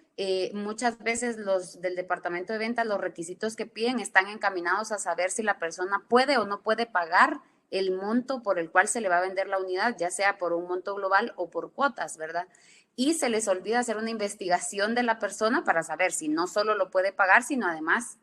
muchas veces los del departamento de ventas, los requisitos que piden están encaminados a saber si la persona puede o no puede pagar el monto por el cual se le va a vender la unidad, ya sea por un monto global o por cuotas, ¿verdad? Y se les olvida hacer una investigación de la persona para saber si no solo lo puede pagar, sino además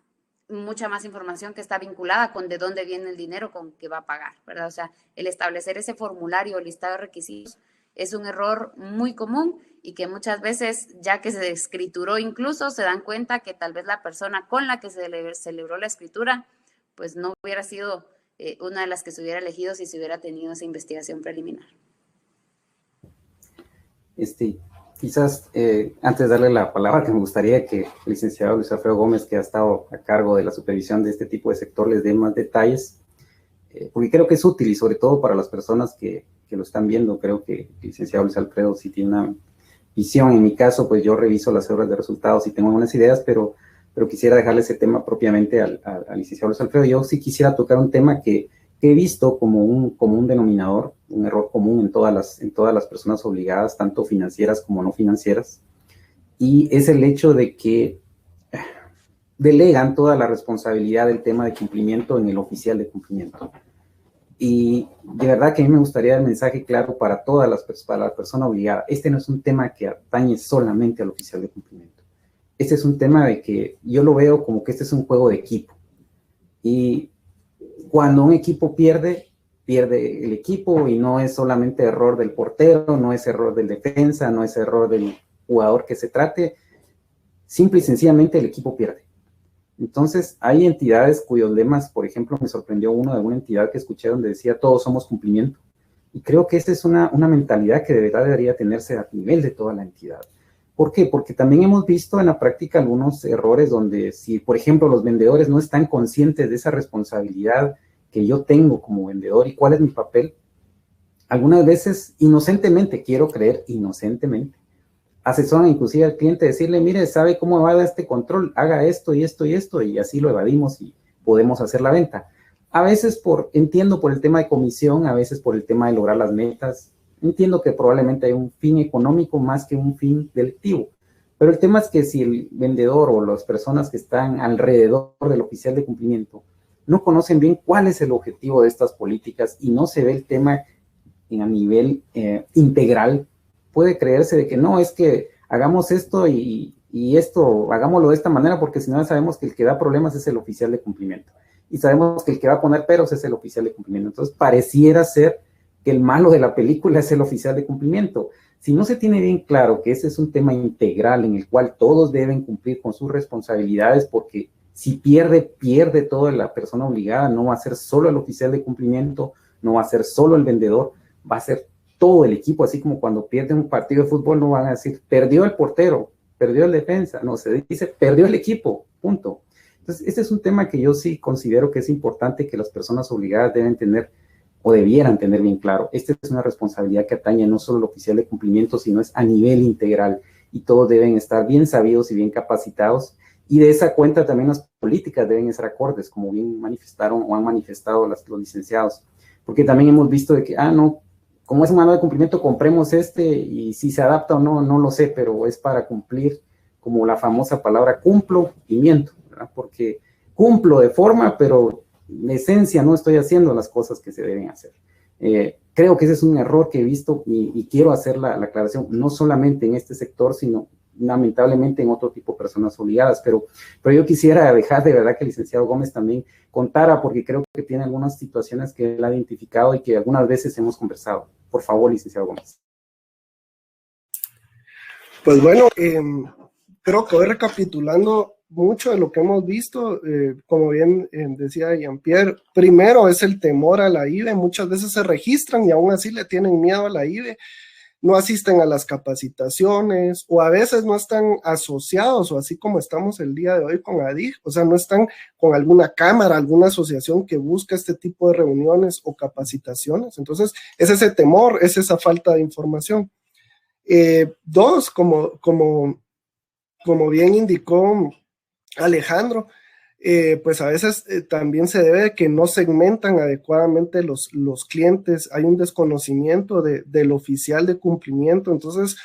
mucha más información que está vinculada con de dónde viene el dinero con que va a pagar, ¿verdad? O sea, el establecer ese formulario o listado de requisitos es un error muy común y que muchas veces, ya que se escrituró incluso, se dan cuenta que tal vez la persona con la que se celebró la escritura, pues no hubiera sido una de las que se hubiera elegido si se hubiera tenido esa investigación preliminar. Quizás antes de darle la palabra, que me gustaría que el licenciado Luis Alfredo Gómez, que ha estado a cargo de la supervisión de este tipo de sector, les dé más detalles, porque creo que es útil y sobre todo para las personas que lo están viendo. Creo que el licenciado Luis Alfredo sí tiene una visión. En mi caso, pues yo reviso las células de resultados y tengo algunas ideas, pero quisiera dejarle ese tema propiamente al licenciado Luis Alfredo. Yo sí quisiera tocar un tema que he visto como un denominador, un error común en todas las personas obligadas, tanto financieras como no financieras, y es el hecho de que delegan toda la responsabilidad del tema de cumplimiento en el oficial de cumplimiento. Y de verdad que a mí me gustaría el mensaje claro para para la persona obligada. Este no es un tema que atañe solamente al oficial de cumplimiento. Este es un tema de que yo lo veo como que este es un juego de equipo. Y cuando un equipo pierde el equipo, y no es solamente error del portero, no es error del defensa, no es error del jugador que se trate, simple y sencillamente el equipo pierde. Entonces, hay entidades cuyos lemas, por ejemplo, me sorprendió uno de una entidad que escuché donde decía todos somos cumplimiento. Y creo que esa es una mentalidad que de verdad debería tenerse a nivel de toda la entidad. ¿Por qué? Porque también hemos visto en la práctica algunos errores donde si, por ejemplo, los vendedores no están conscientes de esa responsabilidad que yo tengo como vendedor y cuál es mi papel, algunas veces inocentemente, quiero creer inocentemente, asesoran inclusive al cliente, decirle, mire, ¿sabe cómo va este control? Haga esto y esto y esto, y así lo evadimos y podemos hacer la venta. A veces entiendo por el tema de comisión, a veces por el tema de lograr las metas. Entiendo que probablemente hay un fin económico más que un fin delictivo. Pero el tema es que si el vendedor o las personas que están alrededor del oficial de cumplimiento no conocen bien cuál es el objetivo de estas políticas y no se ve el tema a nivel integral, puede creerse de que no, es que hagamos esto y esto, hagámoslo de esta manera, porque si no sabemos que el que da problemas es el oficial de cumplimiento. Y sabemos que el que va a poner peros es el oficial de cumplimiento. Entonces, pareciera ser que el malo de la película es el oficial de cumplimiento. Si no se tiene bien claro que ese es un tema integral en el cual todos deben cumplir con sus responsabilidades, porque si pierde toda la persona obligada, no va a ser solo el oficial de cumplimiento, no va a ser solo el vendedor, va a ser todo el equipo, así como cuando pierde un partido de fútbol no van a decir, perdió el portero, perdió el defensa, no, se dice, perdió el equipo, punto. Entonces, este es un tema que yo sí considero que es importante que las personas obligadas deben tener o debieran tener bien claro. Esta es una responsabilidad que atañe no solo al oficial de cumplimiento, sino es a nivel integral y todos deben estar bien sabidos y bien capacitados, y de esa cuenta también las políticas deben ser acordes, como bien manifestaron o han manifestado los licenciados, porque también hemos visto de que, no, como es un manual de cumplimiento, compremos y si se adapta o no, no lo sé, pero es para cumplir, como la famosa palabra cumplo y miento, ¿verdad? Porque cumplo de forma, pero en esencia no estoy haciendo las cosas que se deben hacer. Creo que ese es un error que he visto y quiero hacer la aclaración, no solamente en este sector, sino lamentablemente en otro tipo de personas obligadas, pero yo quisiera dejar de verdad que el licenciado Gómez también contara, porque creo que tiene algunas situaciones que él ha identificado y que algunas veces hemos conversado. Por favor, licenciado Gómez. Pues bueno, creo que voy recapitulando mucho de lo que hemos visto. Como bien decía Jean-Pierre, primero es el temor a la IVE. Muchas veces se registran y aún así le tienen miedo a la IVE, no asisten a las capacitaciones, o a veces no están asociados, o así como estamos el día de hoy con ADIG, o sea, no están con alguna cámara, alguna asociación que busca este tipo de reuniones o capacitaciones. Entonces, es ese temor, es esa falta de información. Dos, como bien indicó Alejandro, pues a veces también se debe de que no segmentan adecuadamente los clientes, hay un desconocimiento del oficial de cumplimiento. Entonces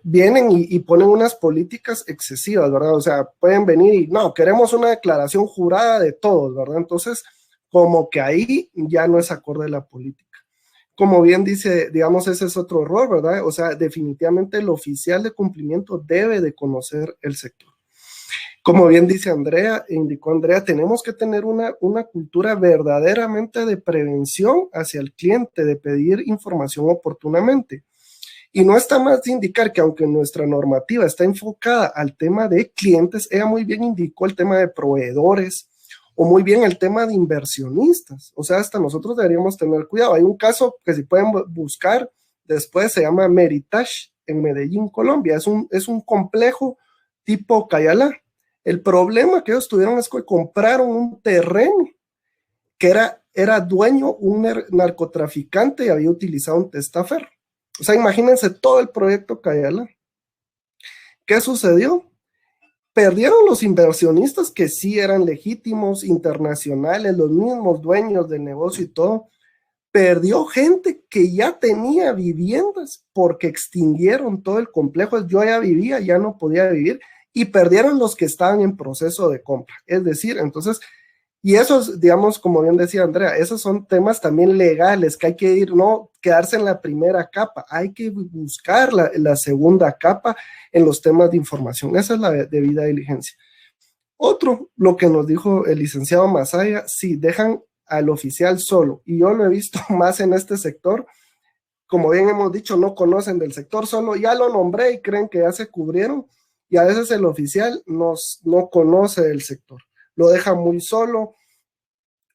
vienen y ponen unas políticas excesivas, ¿verdad? O sea, pueden venir y no, queremos una declaración jurada de todos, ¿verdad? Entonces, como que ahí ya no es acorde a la política. Como bien dice, digamos, ese es otro error, ¿verdad? O sea, definitivamente el oficial de cumplimiento debe de conocer el sector. Como bien dice Andrea, indicó Andrea, tenemos que tener una cultura verdaderamente de prevención hacia el cliente, de pedir información oportunamente. Y no está más de indicar que aunque nuestra normativa está enfocada al tema de clientes, ella muy bien indicó el tema de proveedores o muy bien el tema de inversionistas. O sea, hasta nosotros deberíamos tener cuidado. Hay un caso que si pueden buscar después, se llama Meritage, en Medellín, Colombia. Es un complejo tipo Cayalá. El problema que ellos tuvieron es que compraron un terreno que era dueño un narcotraficante y había utilizado un testaferro. O sea, imagínense todo el proyecto Cayalá. ¿Qué sucedió? Perdieron los inversionistas que sí eran legítimos, internacionales, los mismos dueños del negocio y todo. Perdió gente que ya tenía viviendas porque extinguieron todo el complejo. Yo ya vivía, ya no podía vivir, y perdieron los que estaban en proceso de compra. Es decir, entonces, y esos, digamos, como bien decía Andrea, esos son temas también legales que hay que ir, no quedarse en la primera capa, hay que buscar la segunda capa en los temas de información. Esa es la debida diligencia. Otro, lo que nos dijo el licenciado Masaya, sí, dejan al oficial solo, y yo lo he visto más en este sector. Como bien hemos dicho, no conocen del sector, solo ya lo nombré y creen que ya se cubrieron, y a veces el oficial no conoce del sector, lo deja muy solo,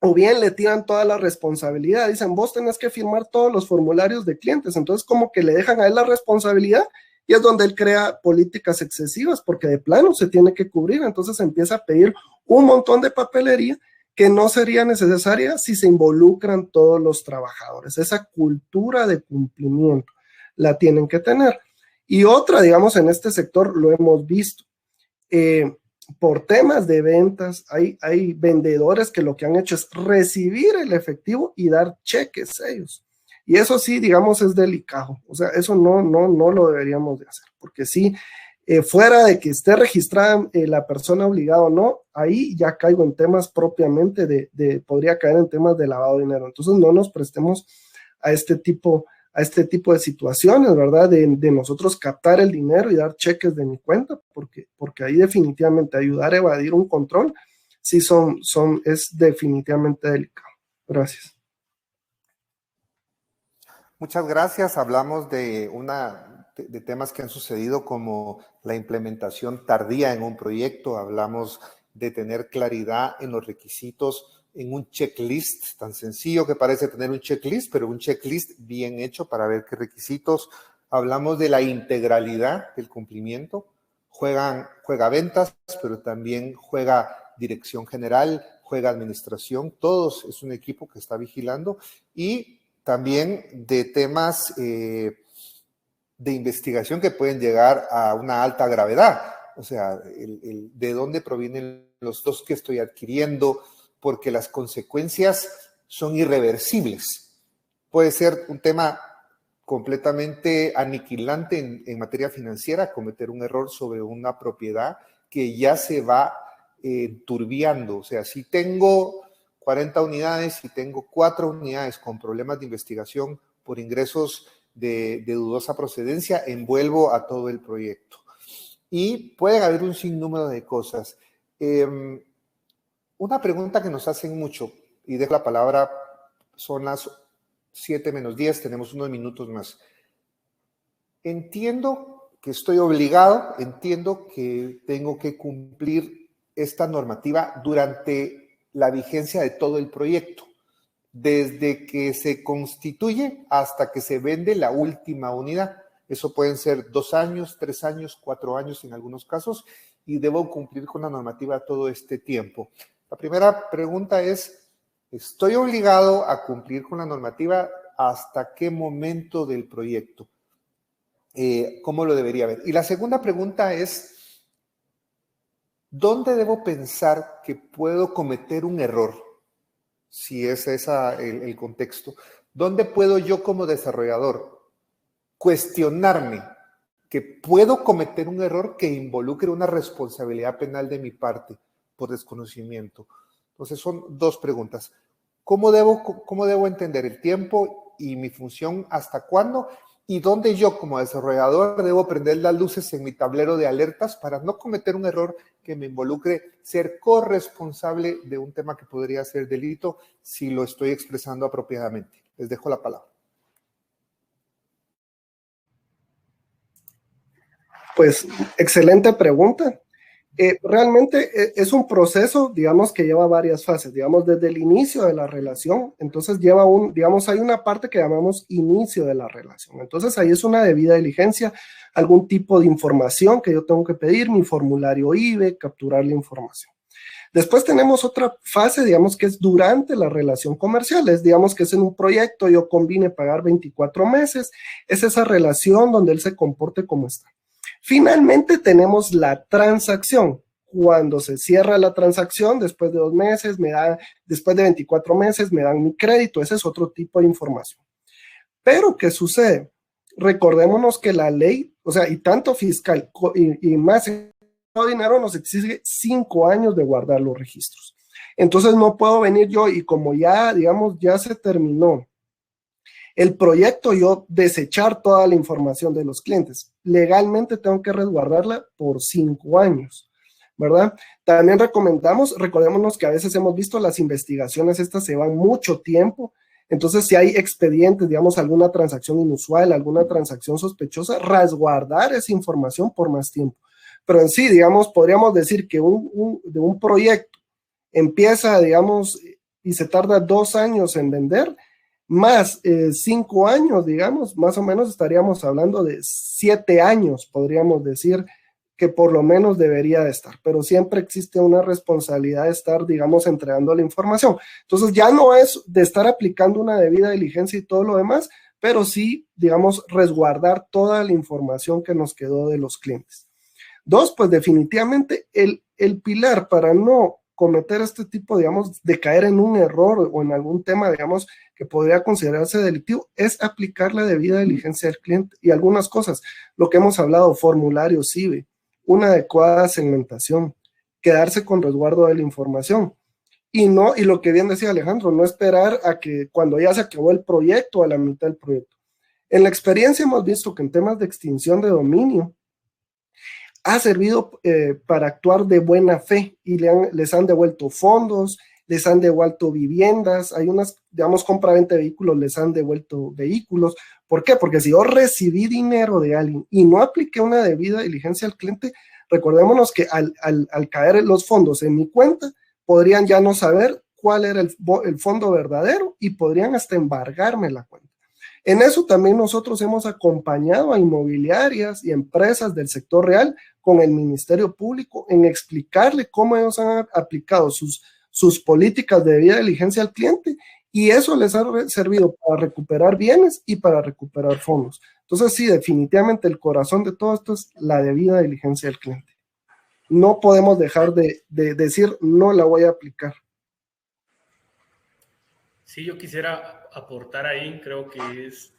o bien le tiran toda la responsabilidad, dicen, vos tenés que firmar todos los formularios de clientes, entonces como que le dejan a él la responsabilidad, y es donde él crea políticas excesivas, porque de plano se tiene que cubrir, entonces empieza a pedir un montón de papelería que no sería necesaria si se involucran todos los trabajadores. Esa cultura de cumplimiento la tienen que tener. Y otra, digamos, en este sector lo hemos visto, por temas de ventas, hay vendedores que lo que han hecho es recibir el efectivo y dar cheques ellos. Y eso sí, digamos, es delicado. O sea, eso no lo deberíamos de hacer, porque sí, fuera de que esté registrada la persona obligada o no, ahí ya caigo en temas propiamente podría caer en temas de lavado de dinero. Entonces no nos prestemos a este tipo de situaciones, ¿verdad? De nosotros captar el dinero y dar cheques de mi cuenta, porque ahí definitivamente ayudar a evadir un control, sí es definitivamente delicado. Gracias. Muchas gracias. Hablamos de temas que han sucedido como la implementación tardía en un proyecto. Hablamos de tener claridad en los requisitos en un checklist tan sencillo que parece tener un checklist, pero un checklist bien hecho para ver qué requisitos. Hablamos de la integralidad del cumplimiento. Juega ventas, pero también juega dirección general, juega administración. Todos es un equipo que está vigilando, y también de temas de investigación que pueden llegar a una alta gravedad. O sea, de dónde provienen los datos que estoy adquiriendo, porque las consecuencias son irreversibles. Puede ser un tema completamente aniquilante en materia financiera, cometer un error sobre una propiedad que ya se va turbiando. O sea, si tengo 40 unidades y tengo 4 unidades con problemas de investigación por ingresos de dudosa procedencia, envuelvo a todo el proyecto. Y pueden haber un sinnúmero de cosas. Una pregunta que nos hacen mucho, y dejo la palabra, son las 7:10, tenemos unos minutos más. Entiendo que estoy obligado, entiendo que tengo que cumplir esta normativa durante la vigencia de todo el proyecto, desde que se constituye hasta que se vende la última unidad. Eso pueden ser 2 años, 3 años, 4 años en algunos casos, y debo cumplir con la normativa todo este tiempo. La primera pregunta es, ¿estoy obligado a cumplir con la normativa hasta qué momento del proyecto? ¿Cómo lo debería ver? Y la segunda pregunta es, ¿dónde debo pensar que puedo cometer un error? Si es el contexto. ¿Dónde puedo yo como desarrollador cuestionarme que puedo cometer un error que involucre una responsabilidad penal de mi parte por desconocimiento? Entonces son 2 preguntas. ¿Cómo debo entender el tiempo y mi función hasta cuándo? Y dónde yo como desarrollador debo prender las luces en mi tablero de alertas para no cometer un error que me involucre ser corresponsable de un tema que podría ser delito si lo estoy expresando apropiadamente. Les dejo la palabra. Pues excelente pregunta. Realmente es un proceso, digamos, que lleva varias fases, digamos, desde el inicio de la relación. Entonces lleva digamos, hay una parte que llamamos inicio de la relación. Entonces ahí es una debida diligencia, algún tipo de información que yo tengo que pedir, mi formulario IBE, capturar la información. Después tenemos otra fase, digamos, que es durante la relación comercial. Es, digamos, que es en un proyecto, yo convine pagar 24 meses. Es esa relación donde él se comporte como está. Finalmente tenemos la transacción. Cuando se cierra la transacción, después de 2 meses, después de 24 meses, me dan mi crédito. Ese es otro tipo de información. Pero, ¿qué sucede? Recordémonos que la ley, o sea, y tanto fiscal y más dinero nos exige 5 años de guardar los registros. Entonces no puedo venir yo y como ya, digamos, ya se terminó el proyecto, yo desechar toda la información de los clientes. Legalmente tengo que resguardarla por 5 años, ¿verdad? También recordémonos que a veces hemos visto las investigaciones, estas se van mucho tiempo. Entonces, si hay expedientes, digamos, alguna transacción inusual, alguna transacción sospechosa, resguardar esa información por más tiempo. Pero en sí, digamos, podríamos decir que de un proyecto empieza, digamos, y se tarda 2 años en vender, más 5 años, digamos, más o menos estaríamos hablando de 7 años, podríamos decir, que por lo menos debería de estar, pero siempre existe una responsabilidad de estar, digamos, entregando la información. Entonces ya no es de estar aplicando una debida diligencia y todo lo demás, pero sí, digamos, resguardar toda la información que nos quedó de los clientes. 2, pues definitivamente el pilar para no cometer este tipo, digamos, de caer en un error o en algún tema, digamos, que podría considerarse delictivo, es aplicar la debida diligencia del cliente y algunas cosas, lo que hemos hablado, formularios IBE, una adecuada segmentación, quedarse con resguardo de la información. Y lo que bien decía Alejandro, no esperar a que cuando ya se acabó el proyecto, a la mitad del proyecto. En la experiencia hemos visto que en temas de extinción de dominio, ha servido para actuar de buena fe y les han devuelto fondos, les han devuelto viviendas, hay unas, digamos, compra-venta de vehículos, les han devuelto vehículos. ¿Por qué? Porque si yo recibí dinero de alguien y no apliqué una debida diligencia al cliente, recordémonos que al caer los fondos en mi cuenta, podrían ya no saber cuál era el fondo verdadero y podrían hasta embargarme la cuenta. En eso también nosotros hemos acompañado a inmobiliarias y empresas del sector real con el Ministerio Público en explicarle cómo ellos han aplicado sus políticas de debida diligencia al cliente y eso les ha servido para recuperar bienes y para recuperar fondos. Entonces sí, definitivamente el corazón de todo esto es la debida diligencia del cliente. No podemos dejar de decir no la voy a aplicar. Sí, yo quisiera aportar ahí, creo que es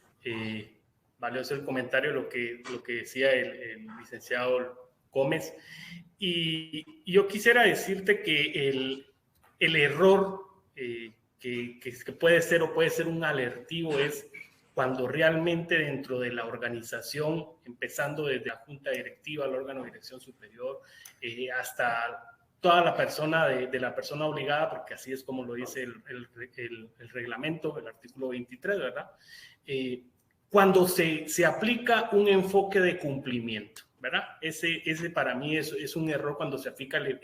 valioso el comentario, lo que decía el licenciado Gómez. Y yo quisiera decirte que el error que puede ser o puede ser un alertivo es cuando realmente dentro de la organización, empezando desde la junta directiva, el órgano de dirección superior, hasta toda la persona de la persona obligada, porque así es como lo dice el reglamento, el artículo 23, ¿verdad? Cuando se aplica un enfoque de cumplimiento, ¿verdad? Ese para mí es un error cuando se aplica el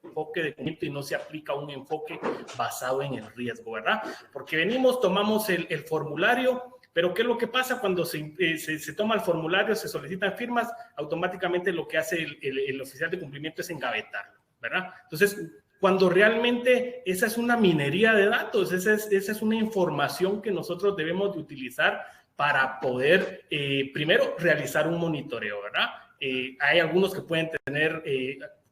enfoque de cumplimiento y no se aplica un enfoque basado en el riesgo, ¿verdad? Porque tomamos el formulario, pero ¿qué es lo que pasa cuando se toma el formulario, se solicitan firmas? Automáticamente lo que hace el oficial de cumplimiento es engavetarlo, ¿verdad? Entonces, cuando realmente esa es una minería de datos, esa es una información que nosotros debemos de utilizar para poder, primero, realizar un monitoreo, ¿verdad? Hay algunos que pueden tener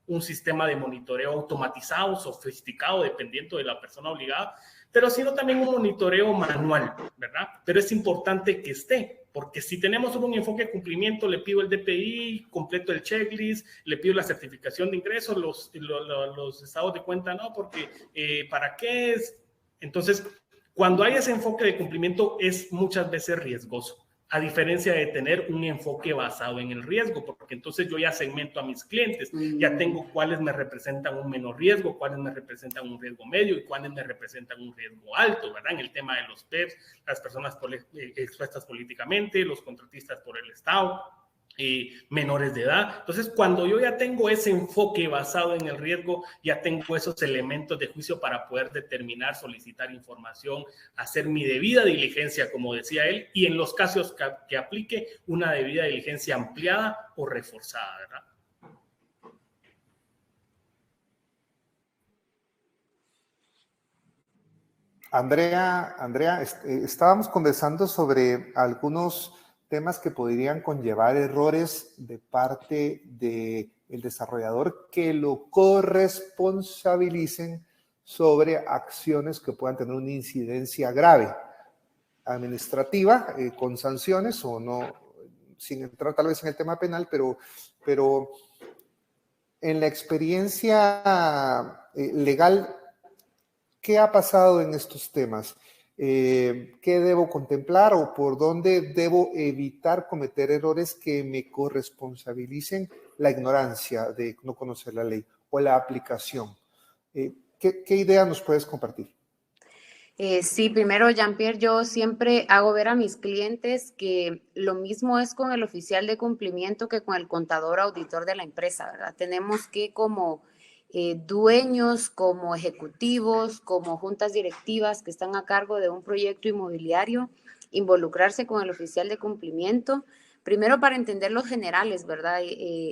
un sistema de monitoreo automatizado, sofisticado, dependiendo de la persona obligada, pero sino también un monitoreo manual, ¿verdad? Pero es importante que esté, porque si tenemos un enfoque de cumplimiento, le pido el DPI, completo el checklist, le pido la certificación de ingresos, los estados de cuenta, no, porque ¿para qué es? Entonces, cuando hay ese enfoque de cumplimiento es muchas veces riesgoso, a diferencia de tener un enfoque basado en el riesgo, porque entonces yo ya segmento a mis clientes, ya tengo cuáles me representan un menor riesgo, cuáles me representan un riesgo medio y cuáles me representan un riesgo alto, ¿verdad? En el tema de los PEPs, las personas expuestas políticamente, los contratistas por el Estado, menores de edad. Entonces, cuando yo ya tengo ese enfoque basado en el riesgo, ya tengo esos elementos de juicio para poder determinar, solicitar información, hacer mi debida diligencia, como decía él, y en los casos que aplique una debida diligencia ampliada o reforzada, ¿verdad? Andrea, estábamos conversando sobre algunos temas que podrían conllevar errores de parte del desarrollador que lo corresponsabilicen sobre acciones que puedan tener una incidencia grave, administrativa, con sanciones o no, sin entrar tal vez en el tema penal, pero en la experiencia legal, ¿qué ha pasado en estos temas? ¿Qué debo contemplar o por dónde debo evitar cometer errores que me corresponsabilicen la ignorancia de no conocer la ley o la aplicación? ¿Qué idea nos puedes compartir? Sí, primero, Jean-Pierre, yo siempre hago ver a mis clientes que lo mismo es con el oficial de cumplimiento que con el contador auditor de la empresa, ¿verdad? Tenemos que como dueños, como ejecutivos, como juntas directivas que están a cargo de un proyecto inmobiliario, involucrarse con el oficial de cumplimiento, primero para entender los generales, ¿verdad?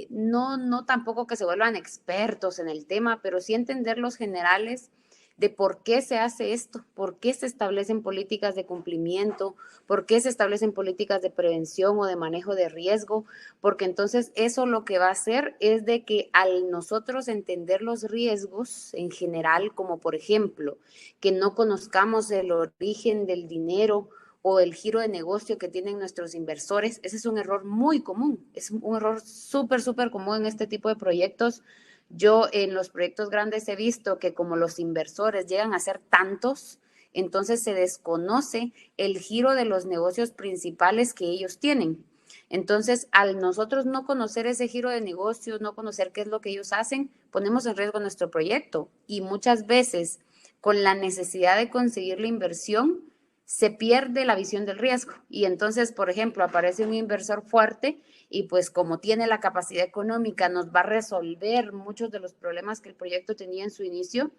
No tampoco que se vuelvan expertos en el tema, pero sí entender los generales de por qué se hace esto, por qué se establecen políticas de cumplimiento, por qué se establecen políticas de prevención o de manejo de riesgo, porque entonces eso lo que va a hacer es de que al nosotros entender los riesgos en general, como por ejemplo, que no conozcamos el origen del dinero o el giro de negocio que tienen nuestros inversores, ese es un error muy común, es un error súper común en este tipo de proyectos. Yo en los proyectos grandes he visto que como los inversores llegan a ser tantos, entonces se desconoce el giro de los negocios principales que ellos tienen. Entonces, al nosotros no conocer ese giro de negocios, no conocer qué es lo que ellos hacen, ponemos en riesgo nuestro proyecto. Y muchas veces, con la necesidad de conseguir la inversión, se pierde la visión del riesgo. Y entonces, por ejemplo, aparece un inversor fuerte y pues como tiene la capacidad económica, nos va a resolver muchos de los problemas que el proyecto tenía en su inicio,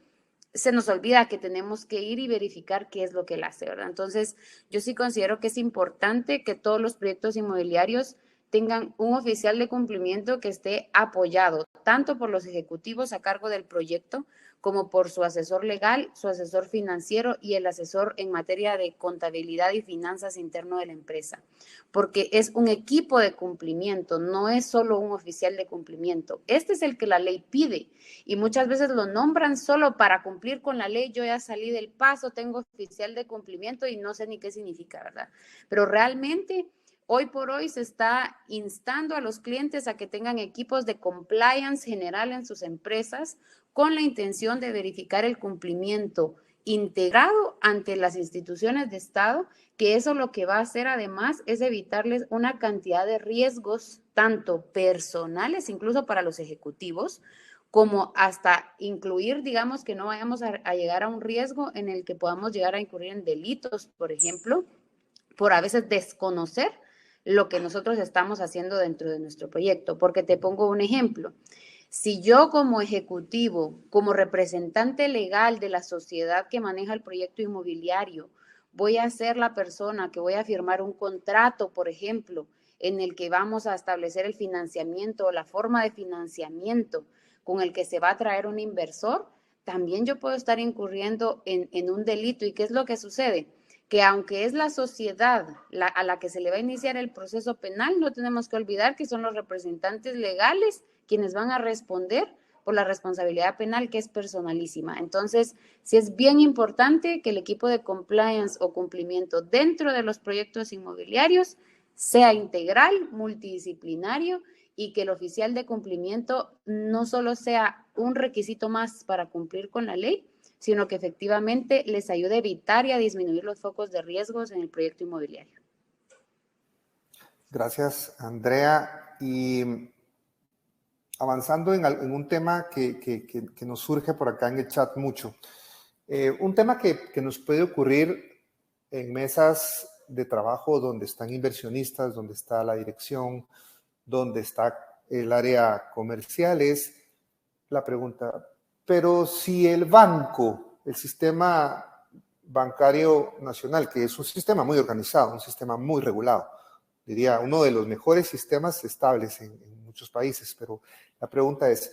se nos olvida que tenemos que ir y verificar qué es lo que él hace, ¿verdad? Entonces, yo sí considero que es importante que todos los proyectos inmobiliarios tengan un oficial de cumplimiento que esté apoyado tanto por los ejecutivos a cargo del proyecto como por su asesor legal, su asesor financiero y el asesor en materia de contabilidad y finanzas interno de la empresa, porque es un equipo de cumplimiento, no es solo un oficial de cumplimiento. Este es el que la ley pide y muchas veces lo nombran solo para cumplir con la ley. Yo ya salí del paso, tengo oficial de cumplimiento y no sé ni qué significa, ¿verdad? Pero realmente hoy por hoy se está instando a los clientes a que tengan equipos de compliance general en sus empresas con la intención de verificar el cumplimiento integrado ante las instituciones de Estado, que eso lo que va a hacer además es evitarles una cantidad de riesgos, tanto personales, incluso para los ejecutivos, como hasta incluir, digamos, que no vayamos a llegar a un riesgo en el que podamos llegar a incurrir en delitos, por ejemplo, por a veces desconocer lo que nosotros estamos haciendo dentro de nuestro proyecto. Porque te pongo un ejemplo. Si yo como ejecutivo, como representante legal de la sociedad que maneja el proyecto inmobiliario, voy a ser la persona que voy a firmar un contrato, por ejemplo, en el que vamos a establecer el financiamiento o la forma de financiamiento con el que se va a traer un inversor, también yo puedo estar incurriendo en un delito. ¿Y qué es lo que sucede? Que aunque es la sociedad a la que se le va a iniciar el proceso penal, no tenemos que olvidar que son los representantes legales quienes van a responder por la responsabilidad penal, que es personalísima. Entonces, sí es bien importante que el equipo de compliance o cumplimiento dentro de los proyectos inmobiliarios sea integral, multidisciplinario, y que el oficial de cumplimiento no solo sea un requisito más para cumplir con la ley, sino que efectivamente les ayude a evitar y a disminuir los focos de riesgos en el proyecto inmobiliario. Gracias, Andrea. Y avanzando en un tema que nos surge por acá en el chat mucho. Un tema que nos puede ocurrir en mesas de trabajo donde están inversionistas, donde está la dirección, dónde está el área comercial, es la pregunta, pero si el banco, el sistema bancario nacional, que es un sistema muy organizado, un sistema muy regulado, diría uno de los mejores sistemas estables en muchos países, pero la pregunta es,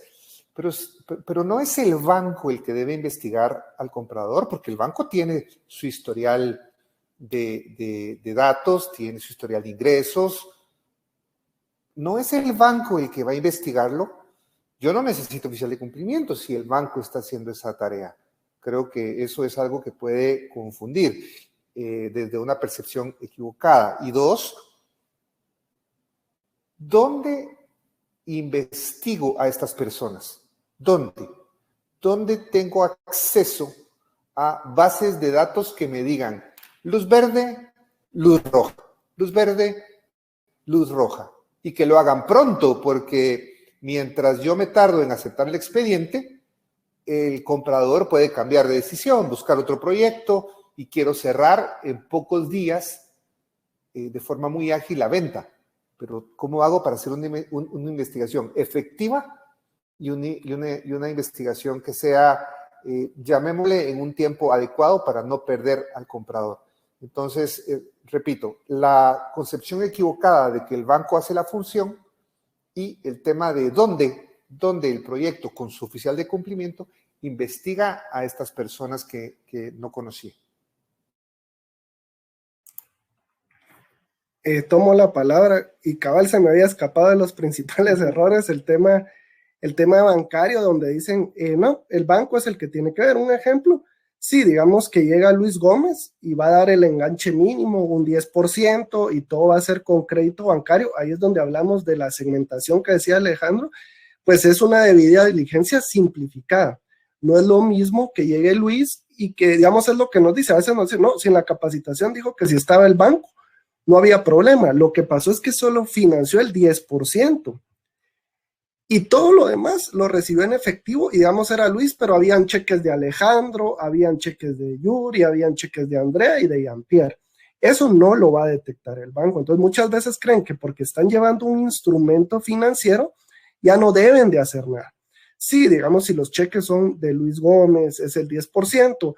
pero no es el banco el que debe investigar al comprador, porque el banco tiene su historial de datos, tiene su historial de ingresos. ¿No es el banco el que va a investigarlo? Yo no necesito oficial de cumplimiento si el banco está haciendo esa tarea. Creo que eso es algo que puede confundir desde una percepción equivocada. Y dos, ¿dónde investigo a estas personas? ¿Dónde? ¿Dónde tengo acceso a bases de datos que me digan luz verde, luz roja, luz verde, luz roja? Y que lo hagan pronto, porque mientras yo me tardo en aceptar el expediente, el comprador puede cambiar de decisión, buscar otro proyecto y quiero cerrar en pocos días de forma muy ágil la venta. Pero ¿cómo hago para hacer una investigación efectiva y una investigación que sea, llamémosle, en un tiempo adecuado para no perder al comprador? Entonces, repito, la concepción equivocada de que el banco hace la función y el tema de dónde el proyecto con su oficial de cumplimiento investiga a estas personas que no conocí. Tomo la palabra y cabal se me había escapado de los principales errores, el tema bancario, donde dicen, no, el banco es el que tiene que ver. Un ejemplo, sí, digamos que llega Luis Gómez y va a dar el enganche mínimo, un 10%, y todo va a ser con crédito bancario. Ahí es donde hablamos de la segmentación que decía Alejandro, pues es una debida diligencia simplificada. No es lo mismo que llegue Luis y que, digamos, es lo que nos dice. A veces nos dice, no, si en la capacitación dijo que si estaba el banco, no había problema. Lo que pasó es que solo financió el 10%. Y todo lo demás lo recibió en efectivo, y digamos era Luis, pero habían cheques de Alejandro, habían cheques de Yuri, habían cheques de Andrea y de Jean-Pierre. Eso no lo va a detectar el banco. Entonces muchas veces creen que porque están llevando un instrumento financiero, ya no deben de hacer nada. Sí, digamos, si los cheques son de Luis Gómez, es el 10%,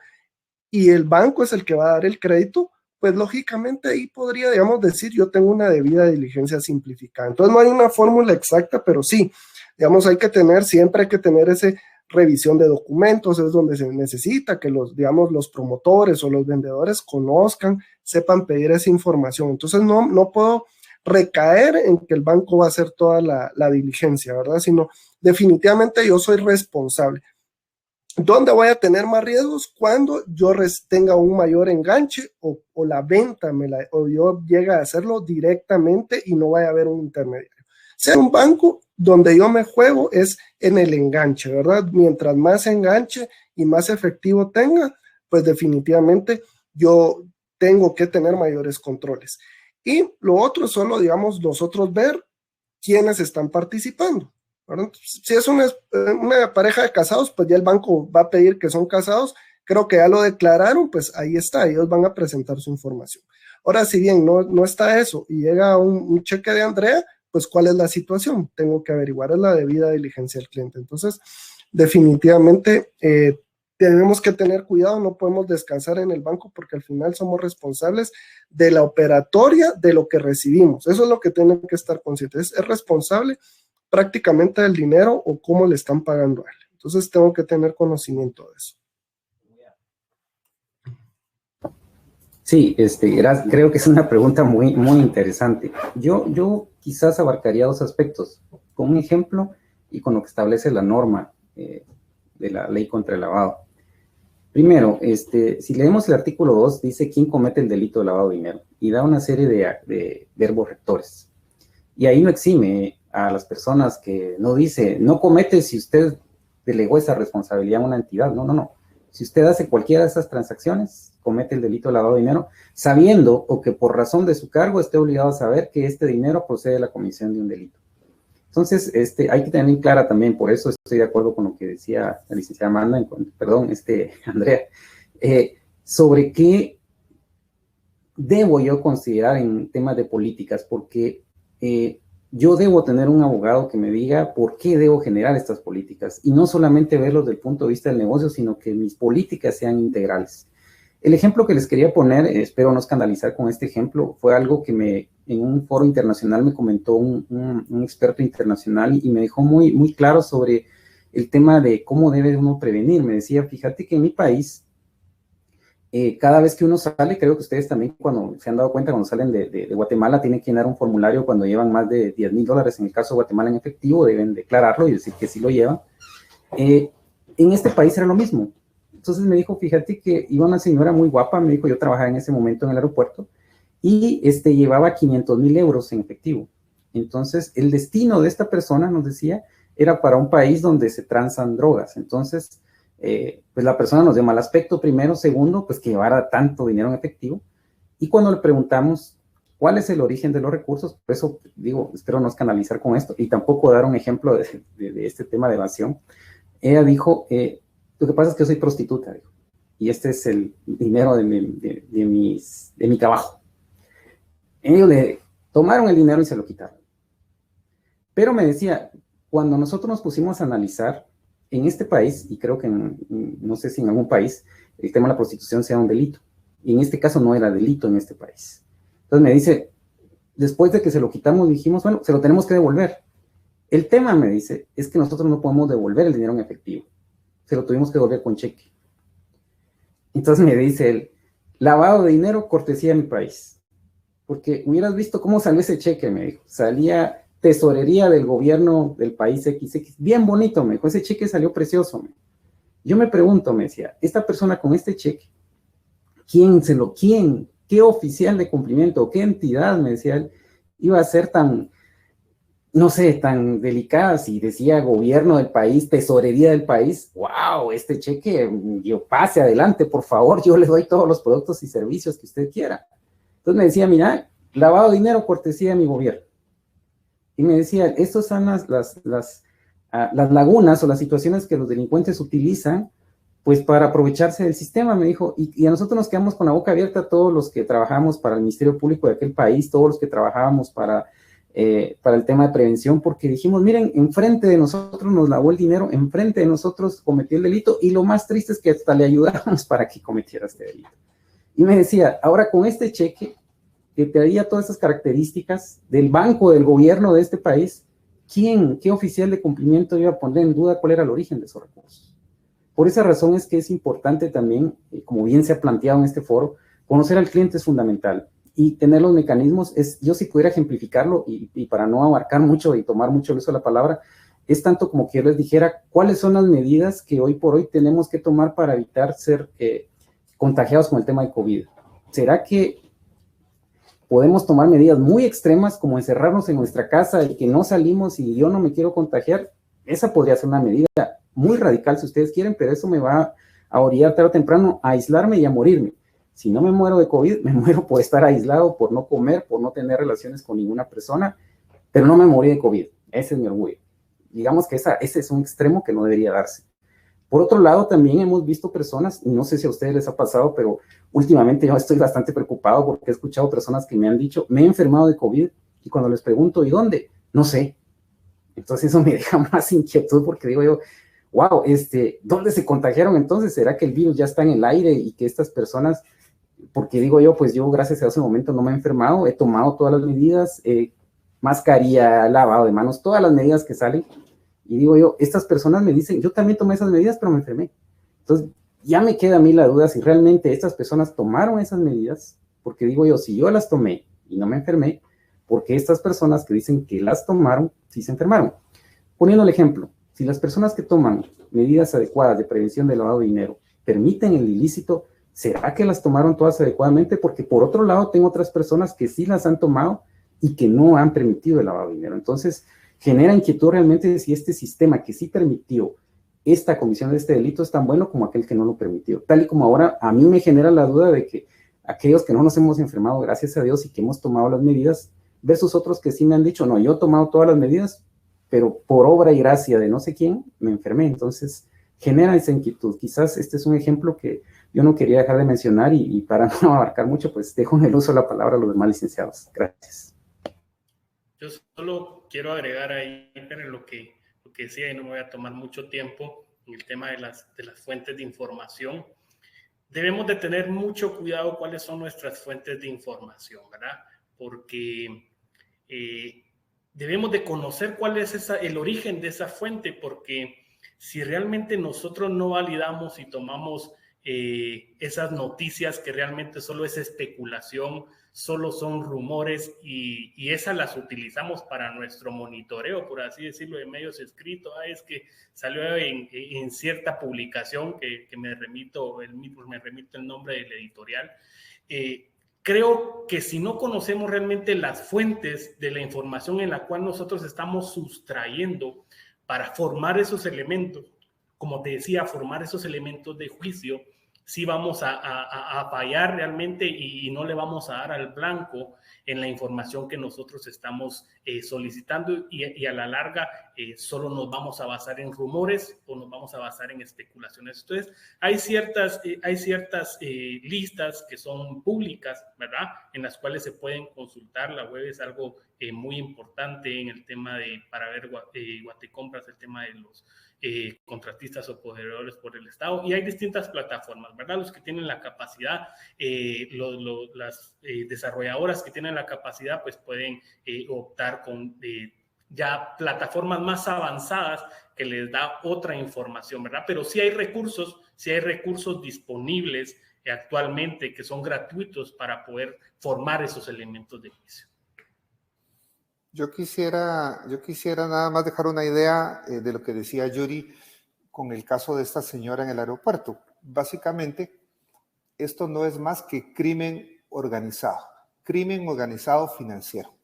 y el banco es el que va a dar el crédito, pues lógicamente ahí podría, digamos, decir yo tengo una debida diligencia simplificada. Entonces no hay una fórmula exacta, pero sí, digamos, siempre hay que tener esa revisión de documentos, es donde se necesita que los promotores o los vendedores conozcan, sepan pedir esa información. Entonces no puedo recaer en que el banco va a hacer toda la diligencia, ¿verdad? Sino definitivamente yo soy responsable. ¿Dónde voy a tener más riesgos? Cuando yo tenga un mayor enganche o la venta o yo llegue a hacerlo directamente y no vaya a haber un intermediario. Ser un banco donde yo me juego es en el enganche, ¿verdad? Mientras más enganche y más efectivo tenga, pues definitivamente yo tengo que tener mayores controles. Y lo otro es solo, digamos, nosotros ver quiénes están participando, ¿verdad? Si es una pareja de casados, pues ya el banco va a pedir que son casados. Creo que ya lo declararon, pues ahí está, ellos van a presentar su información. Ahora, si bien no está eso y llega un cheque de Andrea, pues ¿cuál es la situación? Tengo que averiguar, es la debida diligencia del cliente. Entonces, definitivamente tenemos que tener cuidado, no podemos descansar en el banco porque al final somos responsables de la operatoria de lo que recibimos. Eso es lo que tienen que estar conscientes. Es responsable prácticamente del dinero o cómo le están pagando a él. Entonces, tengo que tener conocimiento de eso. Sí, creo que es una pregunta muy, muy interesante. Yo quizás abarcaría dos aspectos, con un ejemplo y con lo que establece la norma de la ley contra el lavado. Primero, si leemos el artículo 2, dice quién comete el delito de lavado de dinero y da una serie de verbos rectores. Y ahí no exime a las personas que no dice, no comete si usted delegó esa responsabilidad a una entidad. No. Si usted hace cualquiera de esas transacciones, comete el delito de lavado de dinero, sabiendo o que por razón de su cargo esté obligado a saber que este dinero procede de la comisión de un delito. Entonces, hay que tener en clara también, por eso estoy de acuerdo con lo que decía la licenciada Amanda, Andrea, sobre qué debo yo considerar en temas de políticas, porque yo debo tener un abogado que me diga por qué debo generar estas políticas y no solamente verlos desde el punto de vista del negocio, sino que mis políticas sean integrales. El ejemplo que les quería poner, espero no escandalizar con este ejemplo, fue algo que en un foro internacional me comentó un experto internacional y me dejó muy, muy claro sobre el tema de cómo debe uno prevenir. Me decía, fíjate que en mi país, cada vez que uno sale, creo que ustedes también cuando se han dado cuenta, cuando salen de Guatemala, tienen que llenar un formulario cuando llevan más de $10,000, en el caso de Guatemala en efectivo, deben declararlo y decir que sí lo llevan. En este país era lo mismo. Entonces me dijo, fíjate que iba una señora muy guapa, me dijo, yo trabajaba en ese momento en el aeropuerto, y llevaba 500,000 euros en efectivo. Entonces, el destino de esta persona, nos decía, era para un país donde se transan drogas. Entonces, pues la persona nos dio mal aspecto primero, segundo, pues que llevara tanto dinero en efectivo. Y cuando le preguntamos cuál es el origen de los recursos, por eso digo, espero no escandalizar con esto, y tampoco dar un ejemplo de este tema de evasión, ella dijo, lo que pasa es que yo soy prostituta, dijo, y este es el dinero de mi trabajo. Ellos le tomaron el dinero y se lo quitaron. Pero me decía, cuando nosotros nos pusimos a analizar en este país, y creo que no sé si en algún país, el tema de la prostitución sea un delito, y en este caso no era delito en este país. Entonces me dice, después de que se lo quitamos, dijimos, bueno, se lo tenemos que devolver. El tema, me dice, es que nosotros no podemos devolver el dinero en efectivo. Se lo tuvimos que devolver con cheque. Entonces me dice él, lavado de dinero, cortesía de mi país. Porque hubieras visto cómo salió ese cheque, me dijo. Salía tesorería del gobierno del país XX. Bien bonito, me dijo. Ese cheque salió precioso. Yo me pregunto, me decía, esta persona con este cheque, ¿quién? ¿Qué oficial de cumplimiento? ¿Qué entidad, me decía él, iba a ser tan, no sé, tan delicada? Si decía gobierno del país, tesorería del país, wow, este cheque, yo pase adelante, por favor, yo le doy todos los productos y servicios que usted quiera. Entonces me decía, mira, lavado de dinero, cortesía de mi gobierno. Y me decía, estas son las lagunas o las situaciones que los delincuentes utilizan pues para aprovecharse del sistema, me dijo, y a nosotros nos quedamos con la boca abierta, todos los que trabajamos para el Ministerio Público de aquel país, todos los que trabajábamos para el tema de prevención, porque dijimos, miren, enfrente de nosotros nos lavó el dinero, enfrente de nosotros cometió el delito, y lo más triste es que hasta le ayudamos para que cometiera este delito. Y me decía, ahora con este cheque, que traía todas esas características del banco, del gobierno de este país, ¿qué oficial de cumplimiento iba a poner en duda cuál era el origen de esos recursos? Por esa razón es que es importante también, como bien se ha planteado en este foro, conocer al cliente es fundamental, y tener los mecanismos, yo si pudiera ejemplificarlo, y para no abarcar mucho y tomar mucho el uso de la palabra, es tanto como que yo les dijera cuáles son las medidas que hoy por hoy tenemos que tomar para evitar ser contagiados con el tema de COVID. ¿Será que podemos tomar medidas muy extremas como encerrarnos en nuestra casa y que no salimos y yo no me quiero contagiar? Esa podría ser una medida muy radical si ustedes quieren, pero eso me va a orillar tarde o temprano a aislarme y a morirme. Si no me muero de COVID, me muero por estar aislado, por no comer, por no tener relaciones con ninguna persona, pero no me morí de COVID. Ese es mi orgullo. Digamos que ese es un extremo que no debería darse. Por otro lado, también hemos visto personas, y no sé si a ustedes les ha pasado, pero últimamente yo estoy bastante preocupado porque he escuchado personas que me han dicho, me he enfermado de COVID, y cuando les pregunto, ¿y dónde? No sé. Entonces eso me deja más inquietud porque digo yo, wow, ¿dónde se contagiaron entonces? ¿Será que el virus ya está en el aire y que estas personas, porque digo yo, pues yo gracias a ese momento no me he enfermado, he tomado todas las medidas, mascarilla, lavado de manos, todas las medidas que salen, y digo yo, estas personas me dicen, yo también tomé esas medidas, pero me enfermé. Entonces, ya me queda a mí la duda si realmente estas personas tomaron esas medidas, porque digo yo, si yo las tomé y no me enfermé, ¿por qué estas personas que dicen que las tomaron, sí se enfermaron? Poniendo el ejemplo, si las personas que toman medidas adecuadas de prevención de lavado de dinero permiten el ilícito, ¿será que las tomaron todas adecuadamente? Porque por otro lado tengo otras personas que sí las han tomado y que no han permitido el lavado de dinero. Entonces, genera inquietud realmente si este sistema que sí permitió esta comisión de este delito es tan bueno como aquel que no lo permitió. Tal y como ahora a mí me genera la duda de que aquellos que no nos hemos enfermado, gracias a Dios, y que hemos tomado las medidas, versus otros que sí me han dicho, no, yo he tomado todas las medidas, pero por obra y gracia de no sé quién, me enfermé. Entonces, genera esa inquietud. Quizás este es un ejemplo que yo no quería dejar de mencionar y para no abarcar mucho, pues dejo en el uso de la palabra a los demás licenciados. Gracias. Yo solo quiero agregar ahí, pero lo que decía, y no me voy a tomar mucho tiempo, en el tema de las fuentes de información. Debemos de tener mucho cuidado cuáles son nuestras fuentes de información, ¿verdad? Porque debemos de conocer cuál es el origen de esa fuente, porque si realmente nosotros no validamos y tomamos esas noticias que realmente solo es especulación, solo son rumores y esas las utilizamos para nuestro monitoreo, por así decirlo, de medios escritos. Es que salió en cierta publicación que me remito el nombre del editorial. Creo que si no conocemos realmente las fuentes de la información en la cual nosotros estamos sustrayendo para formar esos elementos, como te decía, formar esos elementos de juicio, sí vamos a fallar realmente y no le vamos a dar al blanco en la información que nosotros estamos solicitando y a la larga solo nos vamos a basar en rumores o nos vamos a basar en especulaciones. Entonces, hay ciertas listas que son públicas, ¿verdad? En las cuales se pueden consultar. La web es algo muy importante en el tema para ver Guatecompras, el tema de los contratistas o poseedores por el Estado, y hay distintas plataformas, ¿verdad? Los que tienen la capacidad, las desarrolladoras que tienen la capacidad, pues pueden optar con ya plataformas más avanzadas que les da otra información, ¿verdad? Pero sí hay recursos disponibles actualmente que son gratuitos para poder formar esos elementos de juicio. Yo quisiera nada más dejar una idea de lo que decía Yuri con el caso de esta señora en el aeropuerto. Básicamente, esto no es más que crimen organizado financiero.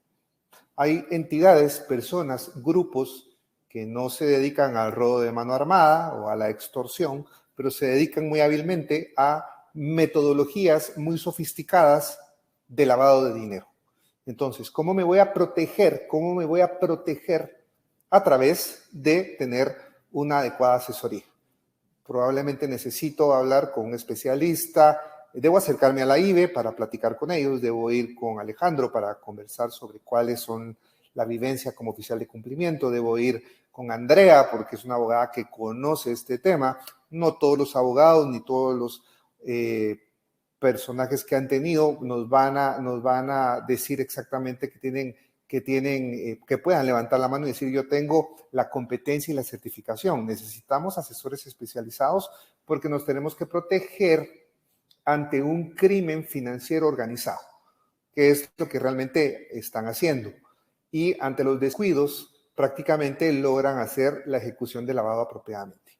Hay entidades, personas, grupos que no se dedican al robo de mano armada o a la extorsión, pero se dedican muy hábilmente a metodologías muy sofisticadas de lavado de dinero. Entonces, ¿cómo me voy a proteger? A través de tener una adecuada asesoría. Probablemente necesito hablar con un especialista, debo acercarme a la IVE para platicar con ellos, debo ir con Alejandro para conversar sobre cuáles son la vivencia como oficial de cumplimiento, debo ir con Andrea porque es una abogada que conoce este tema. No todos los abogados ni todos los personajes que han tenido nos van a decir exactamente que puedan levantar la mano y decir yo tengo la competencia y la certificación. Necesitamos asesores especializados porque nos tenemos que proteger ante un crimen financiero organizado, que es lo que realmente están haciendo. Y ante los descuidos prácticamente logran hacer la ejecución de lavado apropiadamente.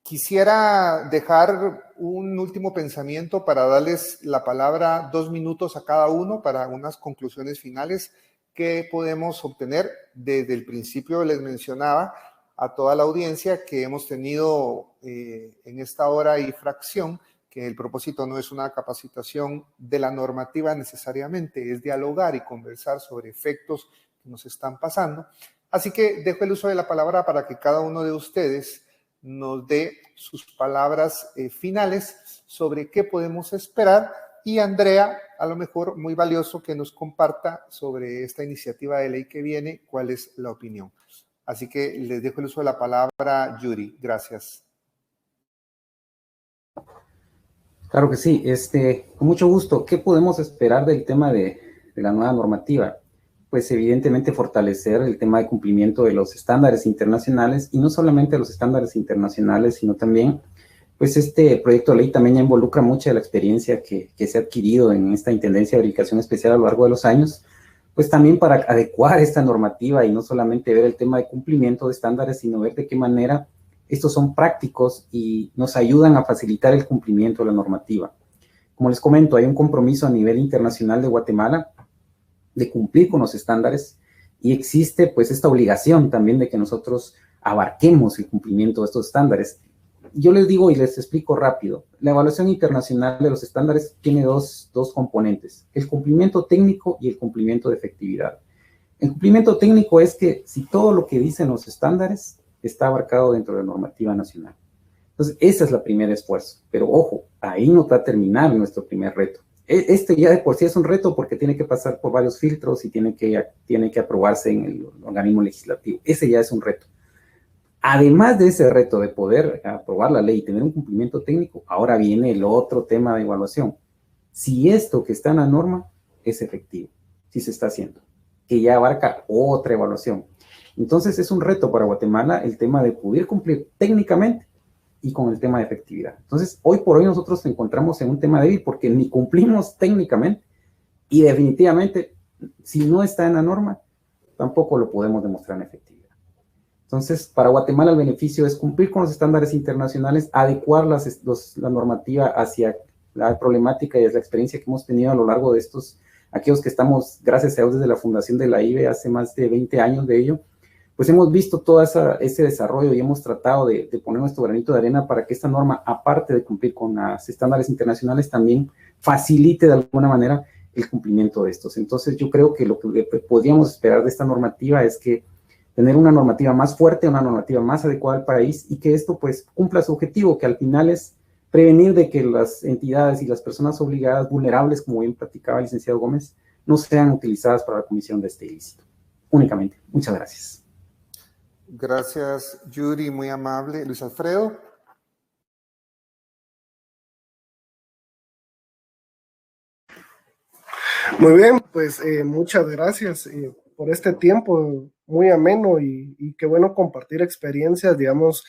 Quisiera dejar un último pensamiento para darles la palabra 2 minutos a cada uno para unas conclusiones finales que podemos obtener. Desde el principio les mencionaba a toda la audiencia que hemos tenido en esta hora y fracción que el propósito no es una capacitación de la normativa necesariamente, es dialogar y conversar sobre efectos que nos están pasando. Así que dejo el uso de la palabra para que cada uno de ustedes nos dé sus palabras finales sobre qué podemos esperar y Andrea, a lo mejor muy valioso que nos comparta sobre esta iniciativa de ley que viene, cuál es la opinión. Así que les dejo el uso de la palabra, Yuri. Gracias. Claro que sí, con mucho gusto. ¿Qué podemos esperar del tema de la nueva normativa? Pues evidentemente fortalecer el tema de cumplimiento de los estándares internacionales y no solamente los estándares internacionales, sino también, pues este proyecto de ley también ya involucra mucha de la experiencia que se ha adquirido en esta Intendencia de Verificación Especial a lo largo de los años, pues también para adecuar esta normativa y no solamente ver el tema de cumplimiento de estándares, sino ver de qué manera estos son prácticos y nos ayudan a facilitar el cumplimiento de la normativa. Como les comento, hay un compromiso a nivel internacional de Guatemala de cumplir con los estándares y existe pues esta obligación también de que nosotros abarquemos el cumplimiento de estos estándares. Yo les digo y les explico rápido, la evaluación internacional de los estándares tiene dos componentes, el cumplimiento técnico y el cumplimiento de efectividad. El cumplimiento técnico es que si todo lo que dicen los estándares está abarcado dentro de la normativa nacional. Entonces, ese es el primer esfuerzo, pero ojo, ahí no va a terminar nuestro primer reto. Este ya de por sí es un reto porque tiene que pasar por varios filtros y tiene que aprobarse en el organismo legislativo. Ese ya es un reto. Además de ese reto de poder aprobar la ley y tener un cumplimiento técnico, ahora viene el otro tema de evaluación. Si esto que está en la norma es efectivo, si se está haciendo, que ya abarca otra evaluación. Entonces es un reto para Guatemala el tema de poder cumplir técnicamente y con el tema de efectividad. Entonces, hoy por hoy nosotros nos encontramos en un tema débil porque ni cumplimos técnicamente y definitivamente, si no está en la norma, tampoco lo podemos demostrar en efectividad. Entonces, para Guatemala el beneficio es cumplir con los estándares internacionales, adecuar la normativa hacia la problemática y la experiencia que hemos tenido a lo largo de aquellos que estamos, gracias a Dios, desde la fundación de la IBE, hace más de 20 años de ello, pues hemos visto todo ese desarrollo y hemos tratado de poner nuestro granito de arena para que esta norma, aparte de cumplir con los estándares internacionales, también facilite de alguna manera el cumplimiento de estos. Entonces, yo creo que lo que podríamos esperar de esta normativa es que tener una normativa más fuerte, una normativa más adecuada al país y que esto pues cumpla su objetivo, que al final es prevenir de que las entidades y las personas obligadas, vulnerables, como bien platicaba el licenciado Gómez, no sean utilizadas para la comisión de este ilícito. Únicamente. Muchas gracias. Gracias, Yuri, muy amable. Luis Alfredo. Muy bien, pues muchas gracias por este tiempo muy ameno y qué bueno compartir experiencias, digamos,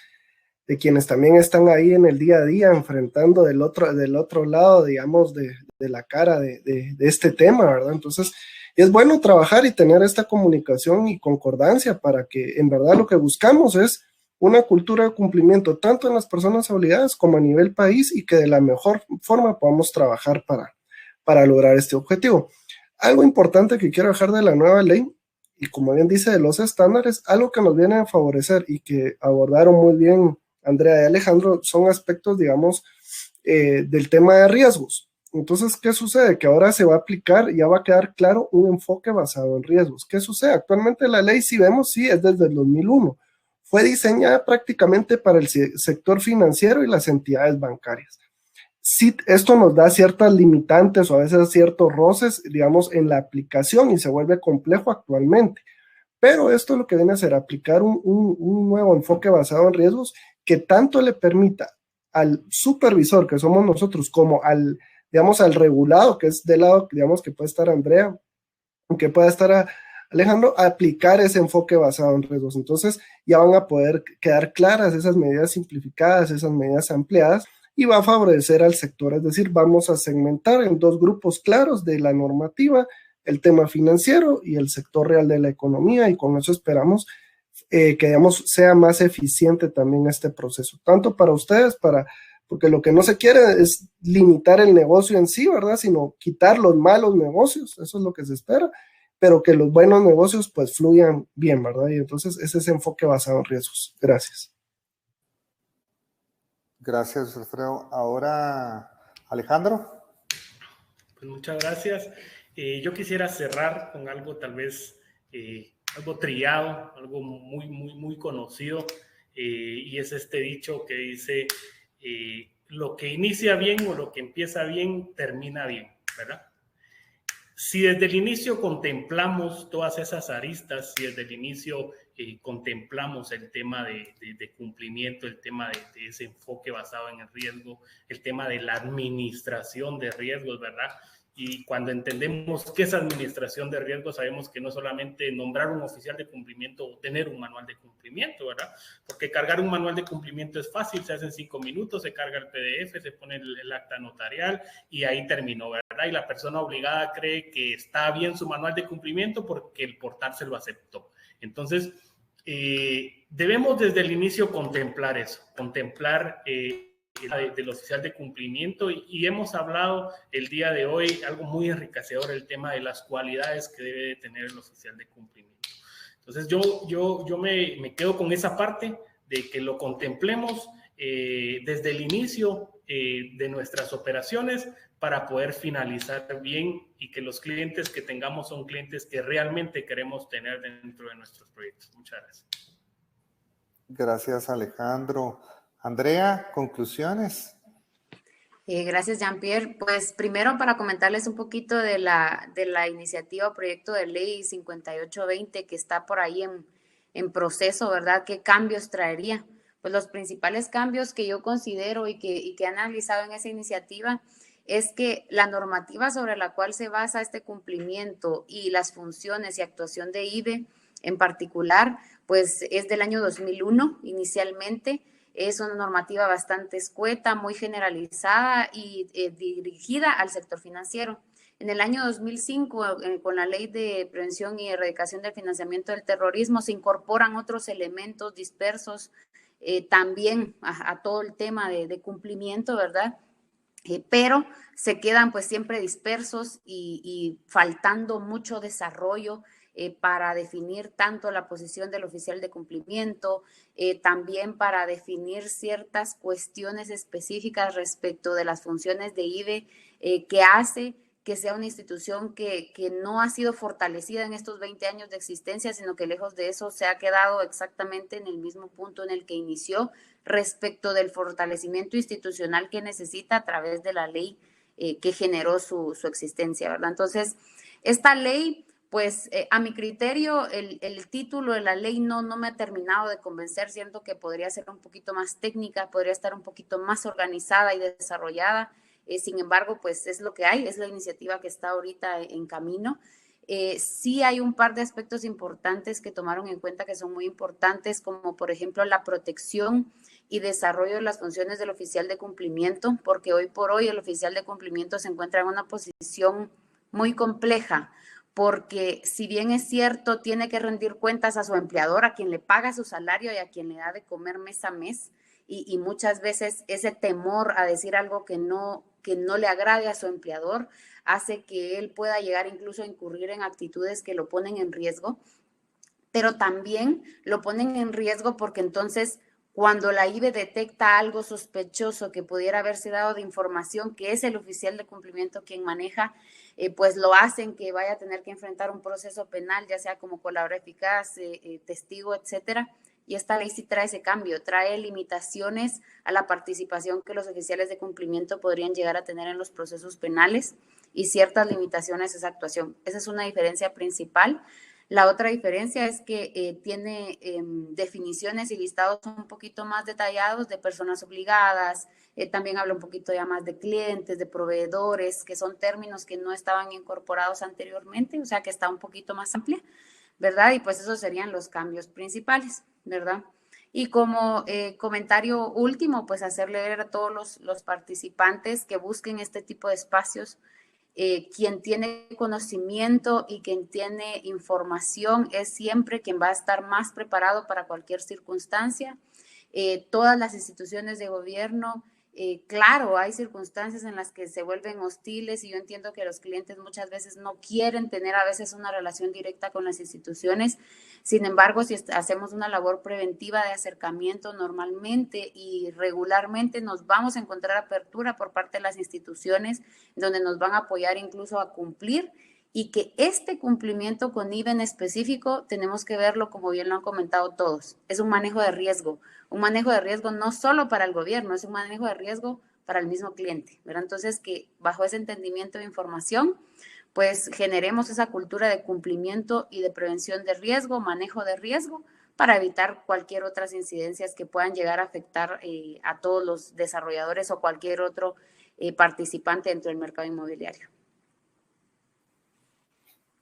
de quienes también están ahí en el día a día enfrentando del otro lado, digamos, de la cara de este tema, ¿verdad? Entonces, es bueno trabajar y tener esta comunicación y concordancia para que en verdad lo que buscamos es una cultura de cumplimiento tanto en las personas obligadas como a nivel país y que de la mejor forma podamos trabajar para lograr este objetivo. Algo importante que quiero dejar de la nueva ley, y como bien dice de los estándares, algo que nos viene a favorecer y que abordaron muy bien Andrea y Alejandro, son aspectos, digamos, del tema de riesgos. Entonces, ¿qué sucede? Que ahora se va a aplicar, ya va a quedar claro un enfoque basado en riesgos. ¿Qué sucede? Actualmente la ley, si vemos, sí, es desde el 2001. Fue diseñada prácticamente para el sector financiero y las entidades bancarias. Sí, esto nos da ciertas limitantes o a veces ciertos roces, digamos, en la aplicación y se vuelve complejo actualmente. Pero esto es lo que viene a hacer, aplicar un nuevo enfoque basado en riesgos que tanto le permita al supervisor, que somos nosotros, como al, digamos, al regulado, que es del lado, digamos, que puede estar Andrea, que pueda estar Alejandro, aplicar ese enfoque basado en riesgos. Entonces ya van a poder quedar claras esas medidas simplificadas, esas medidas ampliadas, y va a favorecer al sector, es decir, vamos a segmentar en dos grupos claros de la normativa, el tema financiero y el sector real de la economía, y con eso esperamos que, digamos, sea más eficiente también este proceso, tanto para ustedes, porque lo que no se quiere es limitar el negocio en sí, ¿verdad? Sino quitar los malos negocios, eso es lo que se espera, pero que los buenos negocios pues fluyan bien, ¿verdad? Y entonces ese es enfoque basado en riesgos. Gracias. Gracias, Alfredo. Ahora, Alejandro. Pues muchas gracias. Yo quisiera cerrar con algo tal vez, algo trillado, algo muy conocido, y es este dicho que dice, lo que inicia bien o lo que empieza bien, termina bien, ¿verdad? Si desde el inicio contemplamos todas esas aristas, si desde el inicio contemplamos el tema de cumplimiento, el tema de ese enfoque basado en el riesgo, el tema de la administración de riesgos, ¿verdad? Y cuando entendemos qué es administración de riesgos, sabemos que no solamente nombrar un oficial de cumplimiento o tener un manual de cumplimiento, ¿verdad? Porque cargar un manual de cumplimiento es fácil, se hace en 5 minutos, se carga el PDF, se pone el acta notarial y ahí terminó, ¿verdad? Y la persona obligada cree que está bien su manual de cumplimiento porque el portal se lo aceptó. Entonces, debemos desde el inicio contemplar eso, contemplar del oficial de cumplimiento y hemos hablado el día de hoy algo muy enriquecedor, el tema de las cualidades que debe de tener el oficial de cumplimiento. Entonces yo me quedo con esa parte de que lo contemplemos desde el inicio de nuestras operaciones para poder finalizar bien y que los clientes que tengamos son clientes que realmente queremos tener dentro de nuestros proyectos. Muchas gracias. Gracias, Alejandro. Andrea, conclusiones. Gracias, Jean-Pierre. Pues primero para comentarles un poquito de la iniciativa o proyecto de ley 5820 que está por ahí en proceso, ¿verdad? ¿Qué cambios traería? Pues los principales cambios que yo considero y que he analizado en esa iniciativa es que la normativa sobre la cual se basa este cumplimiento y las funciones y actuación de IBE en particular, pues es del año 2001 inicialmente. Es una normativa bastante escueta, muy generalizada y dirigida al sector financiero. En el año 2005, con la Ley de Prevención y Erradicación del Financiamiento del Terrorismo, se incorporan otros elementos dispersos también a todo el tema de cumplimiento, ¿verdad? Pero se quedan pues siempre dispersos y faltando mucho desarrollo para definir tanto la posición del oficial de cumplimiento, también para definir ciertas cuestiones específicas respecto de las funciones de IBE que hace que sea una institución que no ha sido fortalecida en estos 20 años de existencia, sino que lejos de eso se ha quedado exactamente en el mismo punto en el que inició respecto del fortalecimiento institucional que necesita a través de la ley que generó su existencia, ¿verdad? Entonces, esta ley, pues a mi criterio, el título de la ley no me ha terminado de convencer, siento que podría ser un poquito más técnica, podría estar un poquito más organizada y desarrollada. Sin embargo, pues es lo que hay, es la iniciativa que está ahorita en camino. Sí hay un par de aspectos importantes que tomaron en cuenta que son muy importantes, como por ejemplo la protección y desarrollo de las funciones del oficial de cumplimiento, porque hoy por hoy el oficial de cumplimiento se encuentra en una posición muy compleja, porque si bien es cierto, tiene que rendir cuentas a su empleador, a quien le paga su salario y a quien le da de comer mes a mes, y muchas veces ese temor a decir algo que no le agrade a su empleador hace que él pueda llegar incluso a incurrir en actitudes que lo ponen en riesgo, pero también lo ponen en riesgo porque entonces cuando la IBE detecta algo sospechoso que pudiera haberse dado de información, que es el oficial de cumplimiento quien maneja, pues lo hacen que vaya a tener que enfrentar un proceso penal, ya sea como colaborador eficaz, testigo, etcétera. Y esta ley sí trae ese cambio, trae limitaciones a la participación que los oficiales de cumplimiento podrían llegar a tener en los procesos penales y ciertas limitaciones a esa actuación. Esa es una diferencia principal. La otra diferencia es que tiene definiciones y listados un poquito más detallados de personas obligadas, también habla un poquito ya más de clientes, de proveedores, que son términos que no estaban incorporados anteriormente, o sea que está un poquito más amplia, ¿verdad? Y pues esos serían los cambios principales, ¿verdad? Y como comentario último, pues hacerle ver a todos los participantes que busquen este tipo de espacios. Quien tiene conocimiento y quien tiene información es siempre quien va a estar más preparado para cualquier circunstancia. Todas las instituciones de gobierno, claro, hay circunstancias en las que se vuelven hostiles y yo entiendo que los clientes muchas veces no quieren tener a veces una relación directa con las instituciones. Sin embargo, si hacemos una labor preventiva de acercamiento normalmente y regularmente, nos vamos a encontrar apertura por parte de las instituciones donde nos van a apoyar incluso a cumplir, y que este cumplimiento con IBE en específico tenemos que verlo, como bien lo han comentado todos, es un manejo de riesgo no solo para el gobierno, es un manejo de riesgo para el mismo cliente, ¿verdad? Entonces, que bajo ese entendimiento de información, pues generemos esa cultura de cumplimiento y de prevención de riesgo, manejo de riesgo, para evitar cualquier otras incidencias que puedan llegar a afectar a todos los desarrolladores o cualquier otro participante dentro del mercado inmobiliario.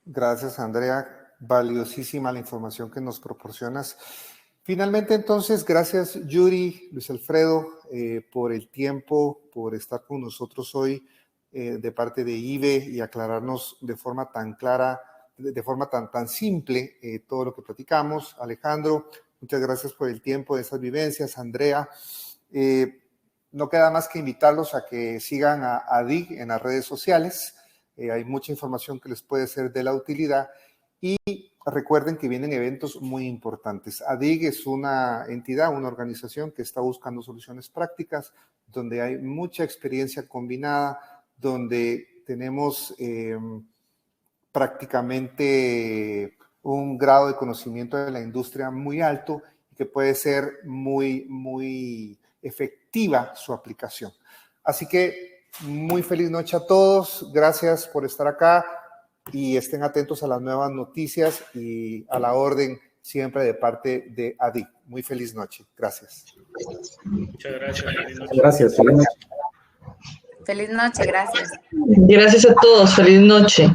Gracias, Andrea. Valiosísima la información que nos proporcionas. Finalmente, entonces, gracias, Yuri, Luis Alfredo, por el tiempo, por estar con nosotros hoy de parte de IBE y aclararnos de forma tan clara, de forma tan simple, todo lo que platicamos. Alejandro, muchas gracias por el tiempo de esas vivencias. Andrea, no queda más que invitarlos a que sigan a DIG en las redes sociales. Hay mucha información que les puede ser de la utilidad y recuerden que vienen eventos muy importantes. ADIG es una entidad, una organización que está buscando soluciones prácticas, donde hay mucha experiencia combinada, donde tenemos prácticamente un grado de conocimiento de la industria muy alto y que puede ser muy efectiva su aplicación. Así que Muy feliz noche a todos. Gracias por estar acá y estén atentos a las nuevas noticias y a la orden siempre de parte de ADIC. Muy feliz noche. Gracias. Muchas gracias. Gracias. Feliz noche. Feliz noche, gracias. Gracias a todos. Feliz noche.